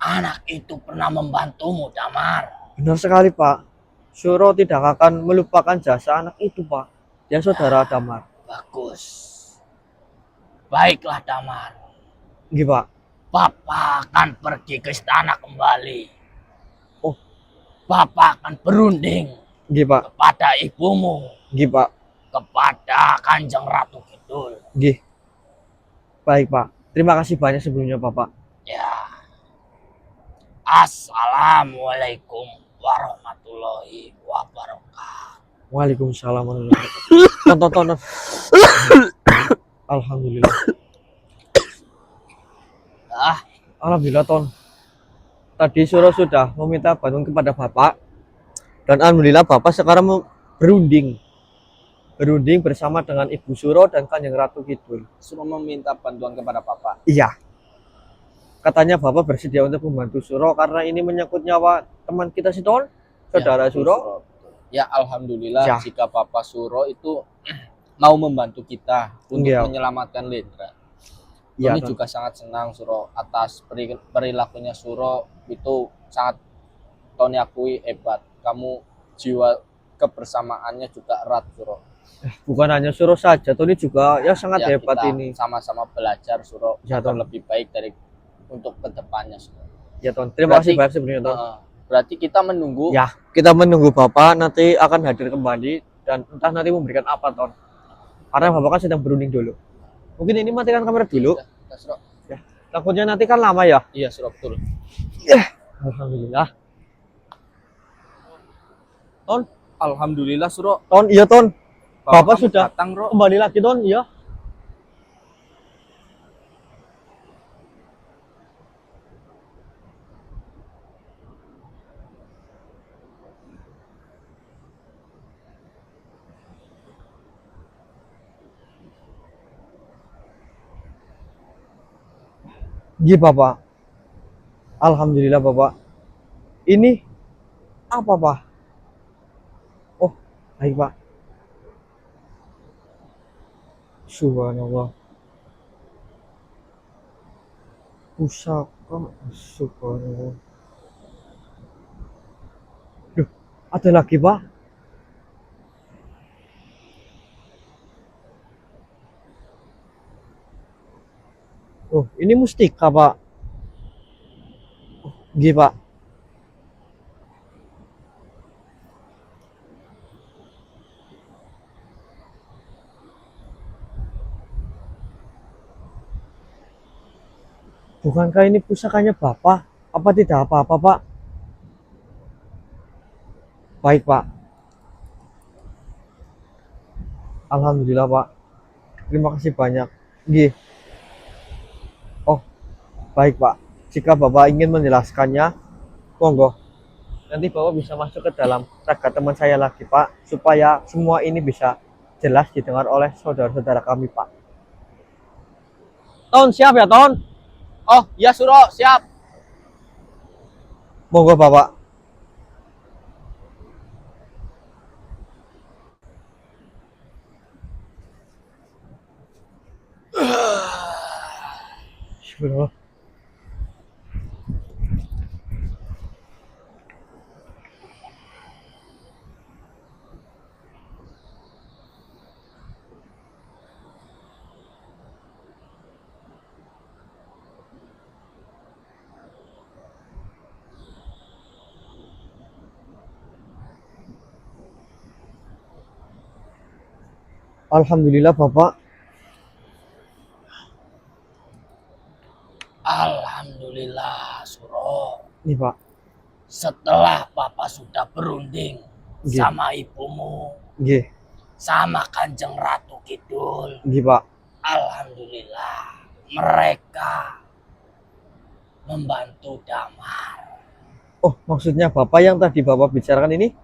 Speaker 5: Anak itu pernah membantumu, Damar.
Speaker 2: benar sekali Pak. Suro tidak akan melupakan jasa anak itu Pak. Dia saudara Damar.
Speaker 5: Bagus. Baiklah, Damar.
Speaker 2: Iya Pak.
Speaker 5: Papa akan pergi ke istana kembali.
Speaker 2: Oh.
Speaker 5: Papa akan berunding
Speaker 2: Iya Pak.
Speaker 5: kepada ibumu,
Speaker 2: Iya Pak.
Speaker 5: kepada Kanjeng Ratu Kidul.
Speaker 2: Iya. Baik Pak. Terima kasih banyak sebelumnya Bapak.
Speaker 5: Ya. Assalamualaikum warahmatullahi wabarakatuh.
Speaker 2: Waalaikumsalam warahmatullahi wabarakatuh. Tonton. Alhamdulillah. Alhamdulillah Ton. Tadi Suro sudah meminta bantuan kepada Bapak. Dan alhamdulillah Bapak sekarang mau berunding bersama dengan Ibu Suro dan Kanjeng Ratu Kidul.
Speaker 1: Suro meminta bantuan kepada Bapak.
Speaker 2: Iya. Katanya Bapak bersedia untuk membantu Suro karena ini menyangkut nyawa teman kita si Ton, saudara
Speaker 1: betul,
Speaker 2: Suro.
Speaker 1: Ya alhamdulillah
Speaker 2: Ya.
Speaker 1: jika Bapak Suro itu mau membantu kita untuk
Speaker 2: Iya.
Speaker 1: menyelamatkan Lendra.
Speaker 2: Iya,
Speaker 1: Ini
Speaker 2: Ton.
Speaker 1: juga sangat senang Suro atas perilakunya Suro itu sangat Tony akui hebat. Kamu jiwa kebersamaannya juga erat Suro.
Speaker 2: Bukan hanya Suro saja, Tony juga ya sangat
Speaker 1: Ya,
Speaker 2: hebat
Speaker 1: kita
Speaker 2: ini.
Speaker 1: sama-sama belajar Suro
Speaker 2: Ya,
Speaker 1: agar
Speaker 2: Ton.
Speaker 1: lebih baik untuk kedepannya Suro.
Speaker 2: Ya Ton, terima kasih
Speaker 1: Berarti-
Speaker 2: banyak sebelumnya Ton.
Speaker 1: Berarti kita menunggu.
Speaker 2: Ya, kita menunggu Bapak nanti akan hadir kembali dan entah nanti memberikan apa Ton. Karena Bapak kan sedang berunding dulu. Mungkin ini matikan kamera dulu.
Speaker 1: Ya, Suro.
Speaker 2: Takutnya nanti kan lama ya.
Speaker 1: Iya Suro betul.
Speaker 2: Alhamdulillah. Ton,
Speaker 1: Alhamdulillah Suro.
Speaker 2: Ton, iya Ton. Bapak
Speaker 1: kamu
Speaker 2: sudah
Speaker 1: datang Ro.
Speaker 2: kembali lagi Ton, iya. Iya Bapak. Alhamdulillah Bapak. Ini apa Pak? Oh, baik Pak. Subhanallah. Pusaka, subhanallah. Duh, ada lagi Pak? Oh, ini mustika Pak. Oh, iya Pak. Bukankah ini pusakanya Bapak? Apa tidak apa-apa, Pak? Baik, Pak. Alhamdulillah, Pak. Terima kasih banyak. Nggih. Oh, baik, Pak. Jika Bapak ingin menjelaskannya, monggo. Nanti Bapak bisa masuk ke dalam raga teman saya lagi, Pak, supaya semua ini bisa jelas didengar oleh saudara-saudara kami, Pak. Ton, siap ya, Ton?
Speaker 1: Oh, ya Suro, siap.
Speaker 2: Monggo, Bapak. Bismillah. Alhamdulillah, Bapak.
Speaker 5: Alhamdulillah, Suro.
Speaker 2: Nih, Pak.
Speaker 5: Setelah Papa sudah berunding
Speaker 2: Nggih.
Speaker 5: sama ibumu,
Speaker 2: Nggih.
Speaker 5: sama Kanjeng Ratu Kidul.
Speaker 2: Nggih, Pak.
Speaker 5: Alhamdulillah mereka membantu Damar.
Speaker 2: Oh, maksudnya Bapak yang tadi Bapak bicarakan ini?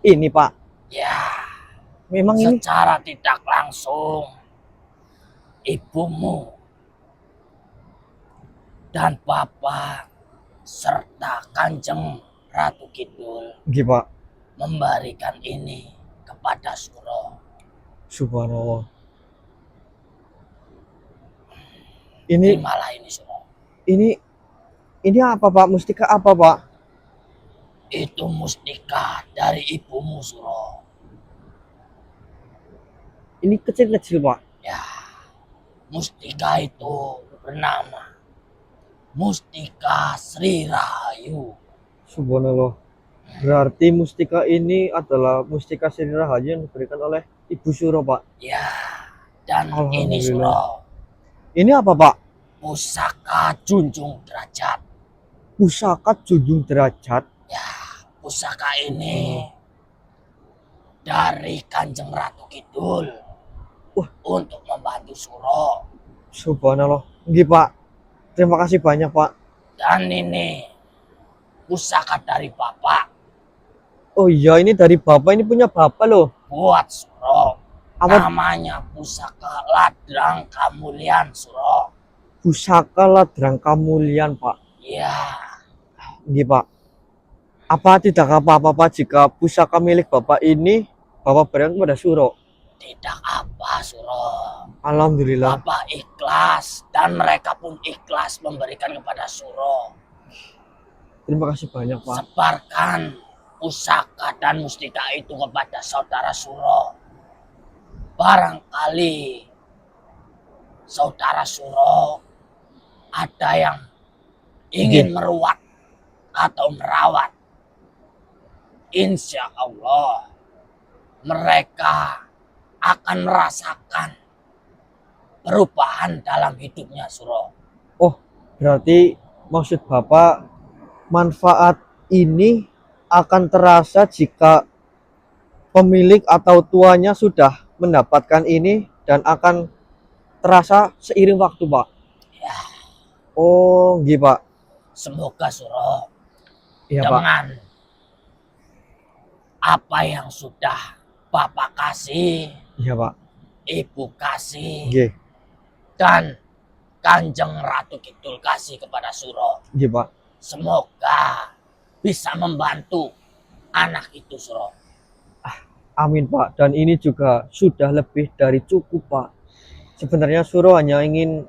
Speaker 2: Ini, Pak.
Speaker 5: Ya,
Speaker 2: Memang ini
Speaker 5: secara tidak langsung ibumu dan Bapak serta Kanjeng Ratu Kidul
Speaker 2: nggih, Pak.
Speaker 5: memberikan ini kepada Suro.
Speaker 2: Subhanallah. Ini
Speaker 5: Terimalah ini Suro.
Speaker 2: ini apa, Pak? Mustika apa, Pak?
Speaker 5: Itu mustika dari ibumu Suro.
Speaker 2: Ini kecil-kecil, Pak.
Speaker 5: Ya, mustika itu bernama Mustika Sri Rahayu.
Speaker 2: Subhanallah. Berarti mustika ini adalah mustika Sri Rahayu yang diberikan oleh Ibu Suro, Pak.
Speaker 5: Ya, dan ini
Speaker 2: Alhamdulillah.
Speaker 5: Suro,
Speaker 2: Ini apa, Pak?
Speaker 5: pusaka junjung derajat.
Speaker 2: Pusaka junjung derajat.
Speaker 5: Ya, pusaka ini dari Kanjeng Ratu Kidul
Speaker 2: Wah.
Speaker 5: untuk membantu Suro.
Speaker 2: Subhanallah. Nggih, Pak. Terima kasih banyak, Pak.
Speaker 5: Dan ini pusaka dari Bapak
Speaker 2: Oh iya, ini dari Bapak, ini punya Bapak loh.
Speaker 5: buat Suro.
Speaker 2: Apa
Speaker 5: Namanya pusaka Ladrang Kamulian Suro.
Speaker 2: pusaka Ladrang Kamulian, Pak?
Speaker 5: Ya,
Speaker 2: Nggih, Pak. Apa tidak apa-apa, Pak, jika pusaka milik Bapak ini Bapak berikan kepada Suro?
Speaker 5: tidak apa Suro.
Speaker 2: Alhamdulillah.
Speaker 5: Bapak ikhlas dan mereka pun ikhlas memberikan kepada Suro.
Speaker 2: Terima kasih banyak, Pak.
Speaker 5: Sebarkan pusaka dan mustika itu kepada saudara Suro. Barangkali saudara Suro ada yang ingin meruat atau merawat. Insya Allah mereka akan merasakan perubahan dalam hidupnya Suro.
Speaker 2: Oh, berarti maksud Bapak manfaat ini akan terasa jika pemilik atau tuanya sudah mendapatkan ini dan akan terasa seiring waktu, Pak.
Speaker 5: Ya,
Speaker 2: Oh, nggih, Pak.
Speaker 5: semoga Suro
Speaker 2: Iya, Pak.
Speaker 5: dengan apa yang sudah Bapak kasih,
Speaker 2: Iya, Pak.
Speaker 5: Ibu kasih,
Speaker 2: Nggih,
Speaker 5: dan Kanjeng Ratu Kidul kasih kepada Suro.
Speaker 2: nggih, Pak.
Speaker 5: Semoga bisa membantu anak itu Suro.
Speaker 2: Amin, Pak. Dan ini juga sudah lebih dari cukup, Pak. Sebenarnya Suro hanya ingin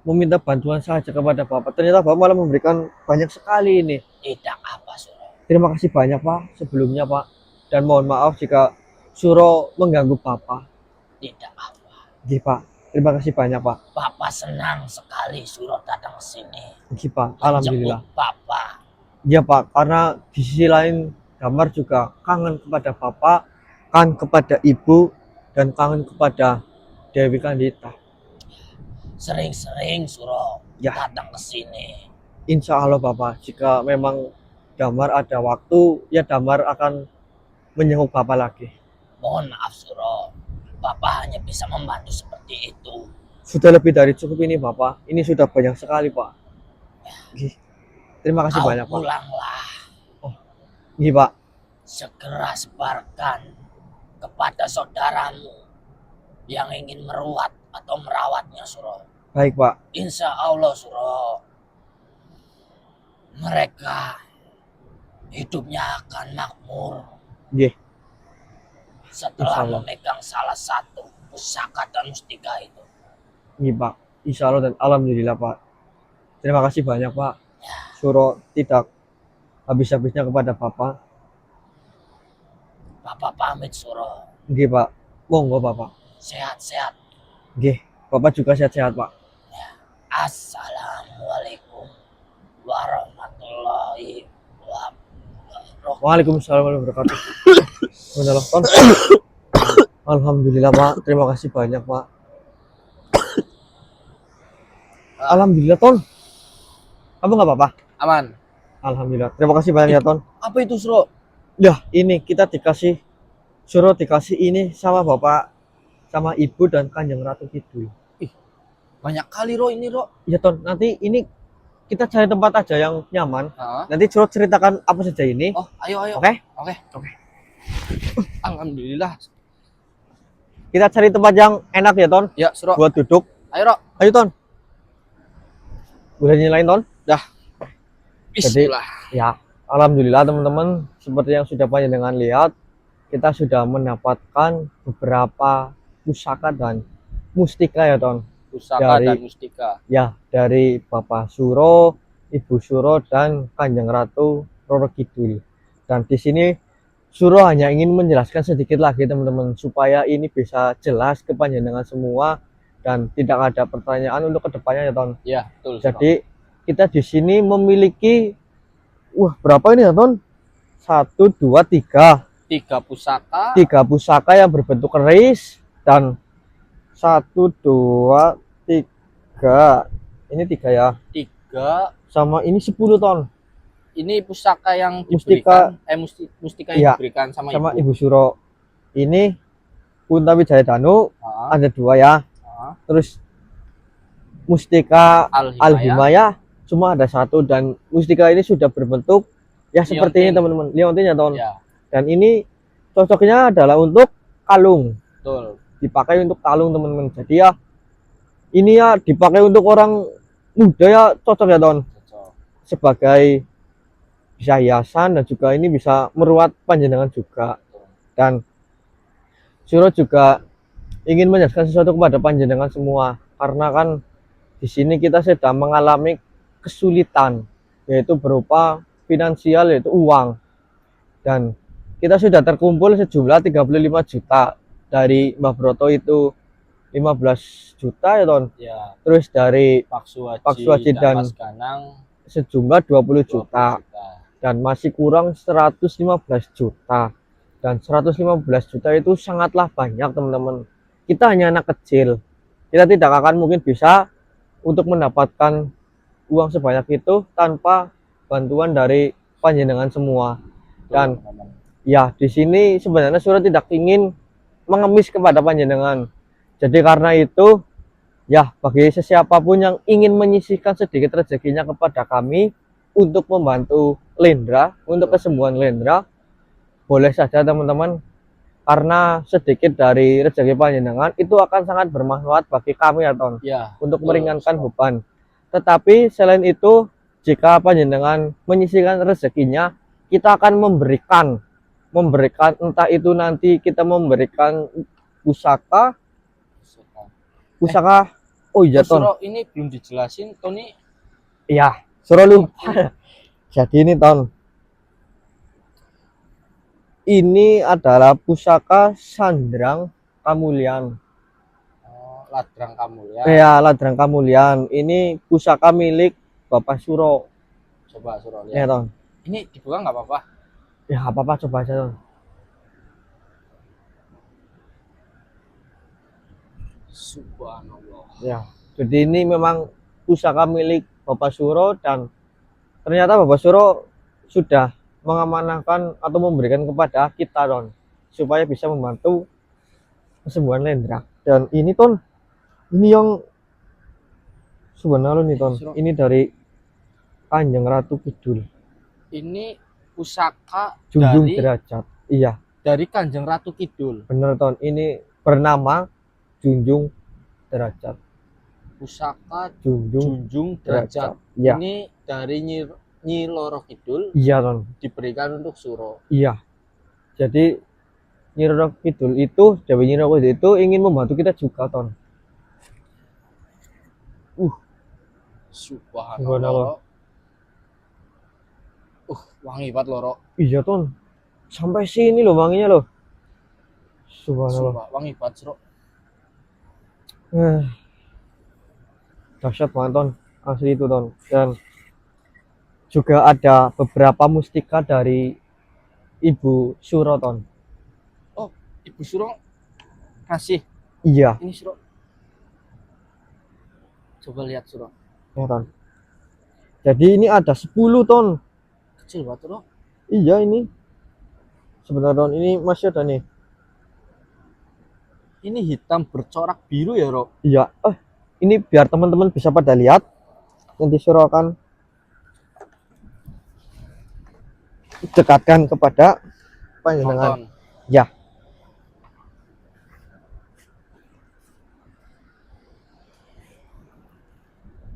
Speaker 2: meminta bantuan saja kepada Bapak. Ternyata Bapak malah memberikan banyak sekali ini.
Speaker 5: Tidak apa Suro.
Speaker 2: Terima kasih banyak, Pak, sebelumnya, Pak. Dan mohon maaf jika Suro mengganggu Bapak.
Speaker 5: Tidak apa.
Speaker 2: Nggih, Pak. Terima kasih banyak, Pak.
Speaker 5: Bapak senang sekali Suro datang ke sini.
Speaker 2: Nggih, Pak. Alhamdulillah.
Speaker 5: Jemput Bapak.
Speaker 2: Iya, Pak. Karena di sisi lain Damar juga kangen kepada Bapak, kangen kepada Ibu, dan kangen kepada Dewi Kandita.
Speaker 5: Sering-sering Suro
Speaker 2: Ya.
Speaker 5: datang ke sini.
Speaker 2: Insya Allah, Bapak. Jika memang Damar ada waktu, ya Damar akan menjenguk Bapak lagi.
Speaker 5: Mohon maaf Suro. Bapak hanya bisa membantu seperti itu.
Speaker 2: Sudah lebih dari cukup ini, Bapak. Ini sudah banyak sekali, Pak. Nggih. Terima kasih
Speaker 5: Kau
Speaker 2: banyak, Pak.
Speaker 5: pulanglah.
Speaker 2: Nggih, Pak.
Speaker 5: Segera sebarkan kepada saudaramu yang ingin meruat atau merawatnya Suro.
Speaker 2: Baik, Pak.
Speaker 5: Insya Allah Suro, mereka hidupnya akan makmur
Speaker 2: Nggih.
Speaker 5: setelah
Speaker 2: Insya Allah.
Speaker 5: memegang salah satu pusaka dan mustika itu.
Speaker 2: Nggih, Pak. Insya Allah dan alhamdulillah, Pak. Terima kasih banyak, Pak. Suro tidak habis-habisnya kepada Bapak.
Speaker 5: Bapak pamit Suro,
Speaker 2: Nggih, Pak. Monggo, Bapak.
Speaker 5: sehat-sehat.
Speaker 2: Nggih. Bapak juga sehat-sehat, Pak.
Speaker 5: Assalamualaikum warahmatullahi wabarakatuh.
Speaker 2: Waalaikumsalam warahmatullahi wabarakatuh. Benar, Ton. Alhamdulillah, Pak. Terima kasih banyak, Pak. Alhamdulillah, Ton. Kamu nggak apa-apa?
Speaker 1: Aman.
Speaker 2: Alhamdulillah. Terima kasih banyak ya, Ton.
Speaker 1: Apa itu, Suro?
Speaker 2: Ya, ini kita dikasih Suruh dikasih ini sama bapak, sama ibu dan Kanjeng Ratu Kidul.
Speaker 1: Banyak kali Ro ini Ro.
Speaker 2: Ya Ton, nanti ini kita cari tempat aja yang nyaman.
Speaker 1: Hah?
Speaker 2: Nanti suruh ceritakan apa saja ini.
Speaker 1: Oh, ayo.
Speaker 2: Oke?
Speaker 1: Oke. Alhamdulillah.
Speaker 2: Kita cari tempat yang enak ya Ton,
Speaker 1: Ya, Suro.
Speaker 2: buat duduk.
Speaker 1: Ayo Ro.
Speaker 2: Ayo Ton. Boleh nyalain Ton?
Speaker 1: Bismillah.
Speaker 2: Ya, alhamdulillah teman-teman, seperti yang sudah panjenengan lihat, kita sudah mendapatkan beberapa pusaka dan mustika ya Ton.
Speaker 1: Pusaka
Speaker 2: Dari-
Speaker 1: dan mustika.
Speaker 2: Ya, dari Bapak Suro, Ibu Suro dan Kanjeng Ratu Roro Kidul. Dan di sini Suro hanya ingin menjelaskan sedikit lagi teman-teman, supaya ini bisa jelas ke panjenengan semua dan tidak ada pertanyaan untuk kedepannya ya Ton.
Speaker 1: Ya, betul. Suro.
Speaker 2: Jadi kita di sini memiliki berapa ini ya Ton? 1, 2, 3
Speaker 1: 3 pusaka
Speaker 2: yang berbentuk keris dan 1, 2, 3 ini 3 ya,
Speaker 1: 3.
Speaker 2: sama ini 10 Ton
Speaker 1: Ini pusaka yang
Speaker 2: Mustika-
Speaker 1: diberikan mustika yang
Speaker 2: Iya,
Speaker 1: diberikan sama
Speaker 2: sama
Speaker 1: Ibu.
Speaker 2: Ibu Suro. Ini Punta Wijaya Danu
Speaker 1: Ah,
Speaker 2: ada 2 ya,
Speaker 1: ah.
Speaker 2: terus Mustika
Speaker 1: Al-Himayah.
Speaker 2: Al-Himayah cuma ada 1, dan mustika ini sudah berbentuk ya seperti ini
Speaker 1: Liontin.
Speaker 2: teman-teman, liontin ya Ton.
Speaker 1: Ya,
Speaker 2: Dan ini cocoknya adalah untuk kalung,
Speaker 1: betul.
Speaker 2: dipakai untuk kalung teman-teman. Jadi ya ini ya dipakai untuk orang muda ya, cocok ya Ton,
Speaker 1: Cocok.
Speaker 2: sebagai bisa hiasan dan juga ini bisa meruat panjenengan juga. Dan Suro juga ingin menjelaskan sesuatu kepada panjenengan semua, karena kan di sini kita sedang mengalami kesulitan, yaitu berupa finansial, yaitu uang. Dan kita sudah terkumpul sejumlah 35 juta. Dari Mbah Broto itu 15 juta ya Ton.
Speaker 1: Ya,
Speaker 2: Terus dari
Speaker 1: Pak Suwaji,
Speaker 2: Pak Suwaji dan
Speaker 1: Mas Ganang
Speaker 2: sejumlah 20
Speaker 1: 20
Speaker 2: juta. Dan masih kurang 115 juta. Dan 115 juta itu sangatlah banyak teman-teman. Kita hanya anak kecil, kita tidak akan mungkin bisa untuk mendapatkan uang sebanyak itu tanpa bantuan dari panjenengan semua. Dan ya di sini sebenarnya Suro tidak ingin mengemis kepada panjenengan. Jadi karena itu ya, bagi sesiapapun yang ingin menyisihkan sedikit rezekinya kepada kami untuk membantu Lendra, untuk kesembuhan Lendra, boleh saja teman-teman, karena sedikit dari rezeki panjenengan itu akan sangat bermanfaat bagi kami ya Ton,
Speaker 1: Ya,
Speaker 2: untuk
Speaker 1: betul,
Speaker 2: meringankan
Speaker 1: Suro.
Speaker 2: beban. Tetapi selain itu, jika panjenengan menyisihkan rezekinya, kita akan memberikan entah itu nanti kita memberikan pusaka oh iya Ton.
Speaker 1: Suro, ini belum dijelasin, Tony.
Speaker 2: Iya, Suro lupa. Jadi ini Ton, ini adalah pusaka Sandrang Kamulian.
Speaker 1: Oh, Ladrang kamu ya.
Speaker 2: Ya, Ladrang Kamulian. Ini pusaka milik Bapak Suro.
Speaker 1: Coba Suro
Speaker 2: Ya
Speaker 1: lihat.
Speaker 2: Ton.
Speaker 1: Ini dibuka nggak apa-apa?
Speaker 2: Ya apa-apa, coba aja Ton.
Speaker 1: Subhanallah.
Speaker 2: Ya, jadi ini memang pusaka milik Bapak Suro, dan ternyata Bapak Suro sudah mengamanahkan atau memberikan kepada kita Ton, supaya bisa membantu kesembuhan Lendra. Dan ini Ton, ini yang subhanallah nih Ton,
Speaker 1: Suro.
Speaker 2: ini dari Kanjeng Ratu Kidul,
Speaker 1: Ini pusaka
Speaker 2: Junjung
Speaker 1: dari
Speaker 2: Derajat. Iya,
Speaker 1: Kanjeng Ratu Kidul.
Speaker 2: bener Ton, ini bernama Junjung Derajat.
Speaker 1: Pusaka
Speaker 2: Junjung
Speaker 1: Junjung Derajat.
Speaker 2: Iya,
Speaker 1: Ini dari Nyi Loro Kidul
Speaker 2: iya Ton.
Speaker 1: diberikan untuk Suro.
Speaker 2: Iya. Jadi Nyi Roro Kidul itu, Dewi Nyi Roro Kidul itu ingin membantu kita juga Ton. Subhanallah.
Speaker 1: Subhanallah. Wangi banget Loro.
Speaker 2: Iya Ton. Sampai sini loh wanginya loh. Subhanallah.
Speaker 1: Sumpah, wangi banget Suro.
Speaker 2: Dahsyat banget Ton, asli itu Ton. Dan juga ada beberapa mustika dari Ibu Suro Ton.
Speaker 1: Ibu Suro kasih
Speaker 2: Iya,
Speaker 1: ini Suro. Coba lihat Suro.
Speaker 2: ya Ton. Jadi ini ada 10 Ton.
Speaker 1: Kecil banget Suro.
Speaker 2: Iya ini. Sebentar Ton, ini masih ada nih.
Speaker 1: ini hitam bercorak biru ya, Ro?
Speaker 2: Iya. Ini biar teman-teman bisa pada lihat. Nanti Suro akan dekatkan kepada panjenengan.
Speaker 1: Nonton.
Speaker 2: Ya.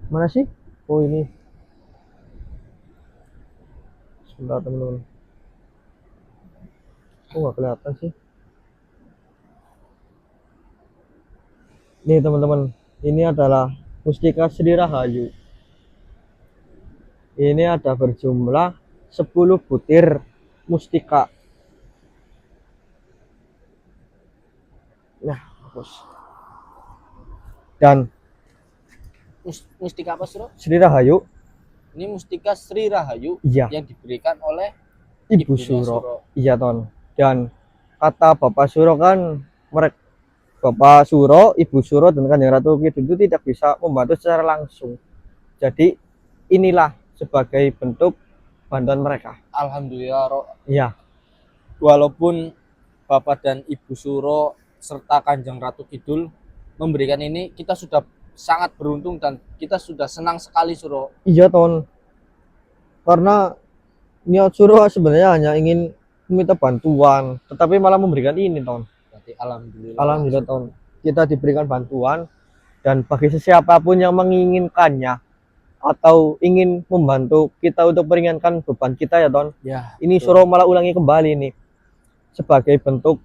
Speaker 2: Mana sih? Oh ini. Sebentar teman-teman. Kok nggak kelihatan sih? Nih teman-teman, ini adalah Mustika Sri Rahayu. Ini ada berjumlah 10 butir mustika. Nah, hapus. Dan
Speaker 1: Mustika apa, Ro?
Speaker 2: Sri Rahayu,
Speaker 1: Ini mustika Sri Rahayu
Speaker 2: iya,
Speaker 1: yang diberikan oleh
Speaker 2: Ibu
Speaker 1: ibunya
Speaker 2: Suro. Iya, Ton. Dan kata Bapak Suro kan, Bapak Suro, Ibu Suro, dan Kanjeng Ratu Kidul itu tidak bisa membantu secara langsung. Jadi inilah sebagai bentuk bantuan mereka.
Speaker 1: Alhamdulillah, Ro.
Speaker 2: Iya,
Speaker 1: Walaupun Bapak dan Ibu Suro serta Kanjeng Ratu Kidul memberikan ini, kita sudah sangat beruntung dan kita sudah senang sekali, Suro.
Speaker 2: iya Ton. Karena niat Suro sebenarnya hanya ingin meminta bantuan, tetapi malah memberikan ini Ton.
Speaker 1: Berarti alhamdulillah.
Speaker 2: Alhamdulillah Ton. Kita diberikan bantuan, dan bagi siapapun yang menginginkannya atau ingin membantu kita untuk meringankan beban kita ya Ton.
Speaker 1: Ya,
Speaker 2: Ini
Speaker 1: betul.
Speaker 2: Suro malah ulangi kembali nih sebagai bentuk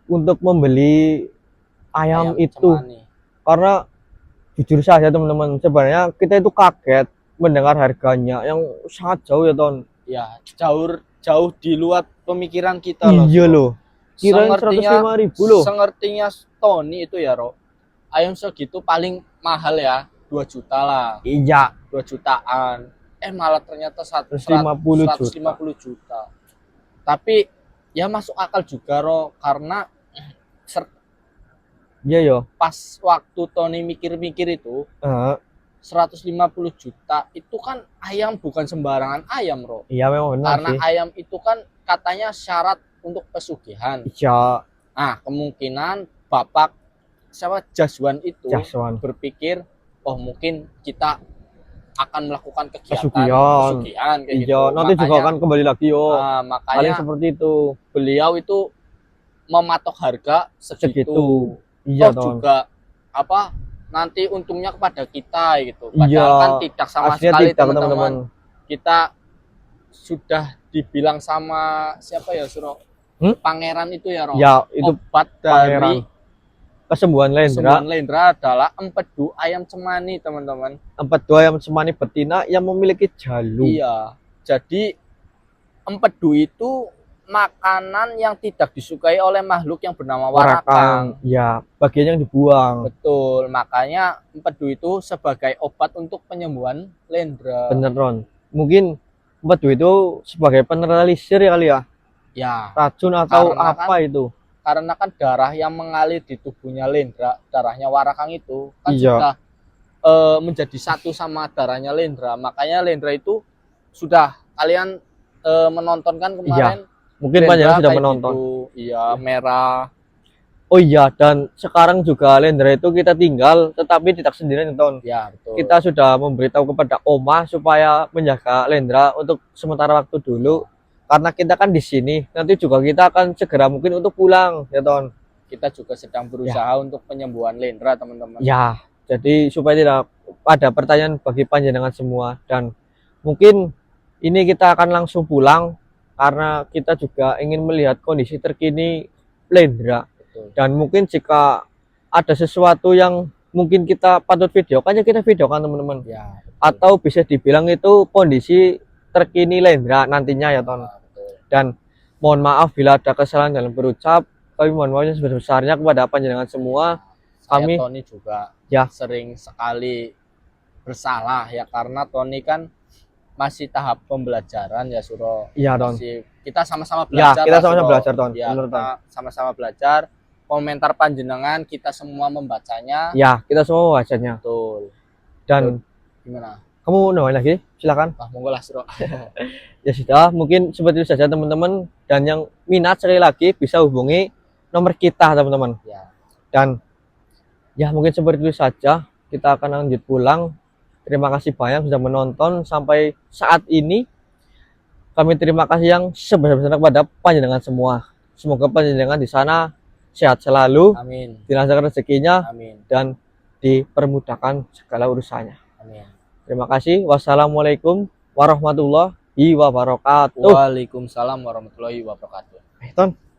Speaker 2: untuk membeli ayam itu.
Speaker 1: cemani.
Speaker 2: Karena jujur saja teman-teman, sebenarnya kita itu kaget mendengar harganya yang sangat jauh ya Ton.
Speaker 1: Ya, jauh di luar pemikiran kita loh.
Speaker 2: Iya
Speaker 1: Suro.
Speaker 2: loh. Kirain 105.000 loh.
Speaker 1: Sengertinya Tony itu ya, Ro. Ayam segitu paling mahal ya, 2 juta lah.
Speaker 2: Iya,
Speaker 1: 2 jutaan. Malah ternyata
Speaker 2: 150
Speaker 1: 150 juta. Tapi ya masuk akal juga, Ro, karena
Speaker 2: iya yo.
Speaker 1: pas waktu Tony mikir-mikir itu 150 juta itu kan ayam bukan sembarangan ayam, Ro.
Speaker 2: Iya memang benar
Speaker 1: Karena
Speaker 2: sih.
Speaker 1: ayam itu kan katanya syarat untuk pesugihan.
Speaker 2: Iya,
Speaker 1: Nah, kemungkinan Bapak siapa Jaswan itu
Speaker 2: Jaswan.
Speaker 1: berpikir, oh mungkin kita akan melakukan kegiatan
Speaker 2: Pesugihan.
Speaker 1: pesugihan kayak gitu.
Speaker 2: Iya, nanti juga akan kembali lagi yo.
Speaker 1: Nah,
Speaker 2: Paling
Speaker 1: makanya
Speaker 2: seperti itu.
Speaker 1: beliau itu mematok harga segitu.
Speaker 2: Segitu. Iya
Speaker 1: Toh
Speaker 2: Ton.
Speaker 1: juga apa nanti untungnya kepada kita gitu.
Speaker 2: Iya.
Speaker 1: Padahal kan tidak sama
Speaker 2: Aslinya
Speaker 1: sekali
Speaker 2: tidak,
Speaker 1: teman-teman. Kita sudah dibilang sama siapa ya, Suro? Pangeran itu ya, Ro.
Speaker 2: Ya, itu
Speaker 1: Obat
Speaker 2: pangeran.
Speaker 1: dari
Speaker 2: Kesembuhan Lendra.
Speaker 1: kesembuhan Lendra adalah empedu ayam cemani, teman-teman.
Speaker 2: 42 ayam cemani betina yang memiliki jalu.
Speaker 1: Iya. Jadi empedu itu makanan yang tidak disukai oleh makhluk yang bernama warakang.
Speaker 2: Ya, bagian yang dibuang.
Speaker 1: Betul, makanya empedu itu sebagai obat untuk penyembuhan Lendra.
Speaker 2: Bener Ron. Mungkin empedu itu sebagai penetralisir ya kali ya.
Speaker 1: Ya,
Speaker 2: Racun atau
Speaker 1: Karena
Speaker 2: apa itu?
Speaker 1: karena kan darah yang mengalir di tubuhnya Lendra, darahnya warakang itu kan
Speaker 2: Iya.
Speaker 1: sudah menjadi satu sama darahnya Lendra. Makanya Lendra itu sudah kalian menonton kan kemarin.
Speaker 2: Mungkin
Speaker 1: Lendra
Speaker 2: banyak yang sudah
Speaker 1: kayak
Speaker 2: menonton.
Speaker 1: gitu. Iya, merah.
Speaker 2: Oh iya, dan sekarang juga Lendra itu kita tinggal tetapi tidak sendirian Ton.
Speaker 1: Ya, betul.
Speaker 2: Kita sudah memberitahu kepada Oma supaya menjaga Lendra untuk sementara waktu dulu. Karena kita kan di sini, nanti juga kita akan segera mungkin untuk pulang ya Ton.
Speaker 1: Kita juga sedang berusaha untuk penyembuhan Lendra, teman-teman.
Speaker 2: Ya, jadi supaya tidak ada pertanyaan bagi panjenengan semua, dan mungkin ini kita akan langsung pulang karena kita juga ingin melihat kondisi terkini Lendra.
Speaker 1: Betul.
Speaker 2: Dan mungkin jika ada sesuatu yang mungkin kita patut videokan ya kita videokan teman-teman.
Speaker 1: Ya, betul.
Speaker 2: Atau bisa dibilang itu kondisi terkini Lendra nantinya ya Ton.
Speaker 1: Betul.
Speaker 2: Dan mohon maaf bila ada kesalahan dalam berucap. Kami mohon maafnya sebesar-besarnya kepada panjenengan semua.
Speaker 1: Saya
Speaker 2: Kami
Speaker 1: Tony juga
Speaker 2: ya
Speaker 1: sering sekali bersalah ya, karena Tony kan masih tahap pembelajaran ya, Suro.
Speaker 2: iya Ton.
Speaker 1: Kita sama-sama
Speaker 2: Ya,
Speaker 1: belajar.
Speaker 2: kita
Speaker 1: lah,
Speaker 2: sama-sama
Speaker 1: Suro.
Speaker 2: belajar Ton.
Speaker 1: Ya,
Speaker 2: Bener, Ton.
Speaker 1: kita sama-sama belajar. Komentar panjenengan kita semua membacanya.
Speaker 2: Ya, kita semua membacanya.
Speaker 1: Betul.
Speaker 2: Dan
Speaker 1: Gimana?
Speaker 2: kamu mau nambahin lagi? Silakan.
Speaker 1: Wah, monggo lah, Suro.
Speaker 2: Ya sudah, mungkin seperti itu saja teman-teman. Dan yang minat sekali lagi bisa hubungi nomor kita teman-teman.
Speaker 1: Ya.
Speaker 2: Dan ya mungkin seperti itu saja, kita akan lanjut pulang. Terima kasih banyak sudah menonton sampai saat ini. Kami terima kasih yang sebesar-besarnya kepada panjenengan semua. Semoga panjenengan di sana sehat selalu,
Speaker 1: Amin.
Speaker 2: dilancarkan rezekinya,
Speaker 1: Amin.
Speaker 2: dan dipermudahkan segala urusannya.
Speaker 1: Amin.
Speaker 2: Terima kasih. Wassalamualaikum warahmatullahi wabarakatuh.
Speaker 1: Waalaikumsalam warahmatullahi wabarakatuh.
Speaker 2: Ton.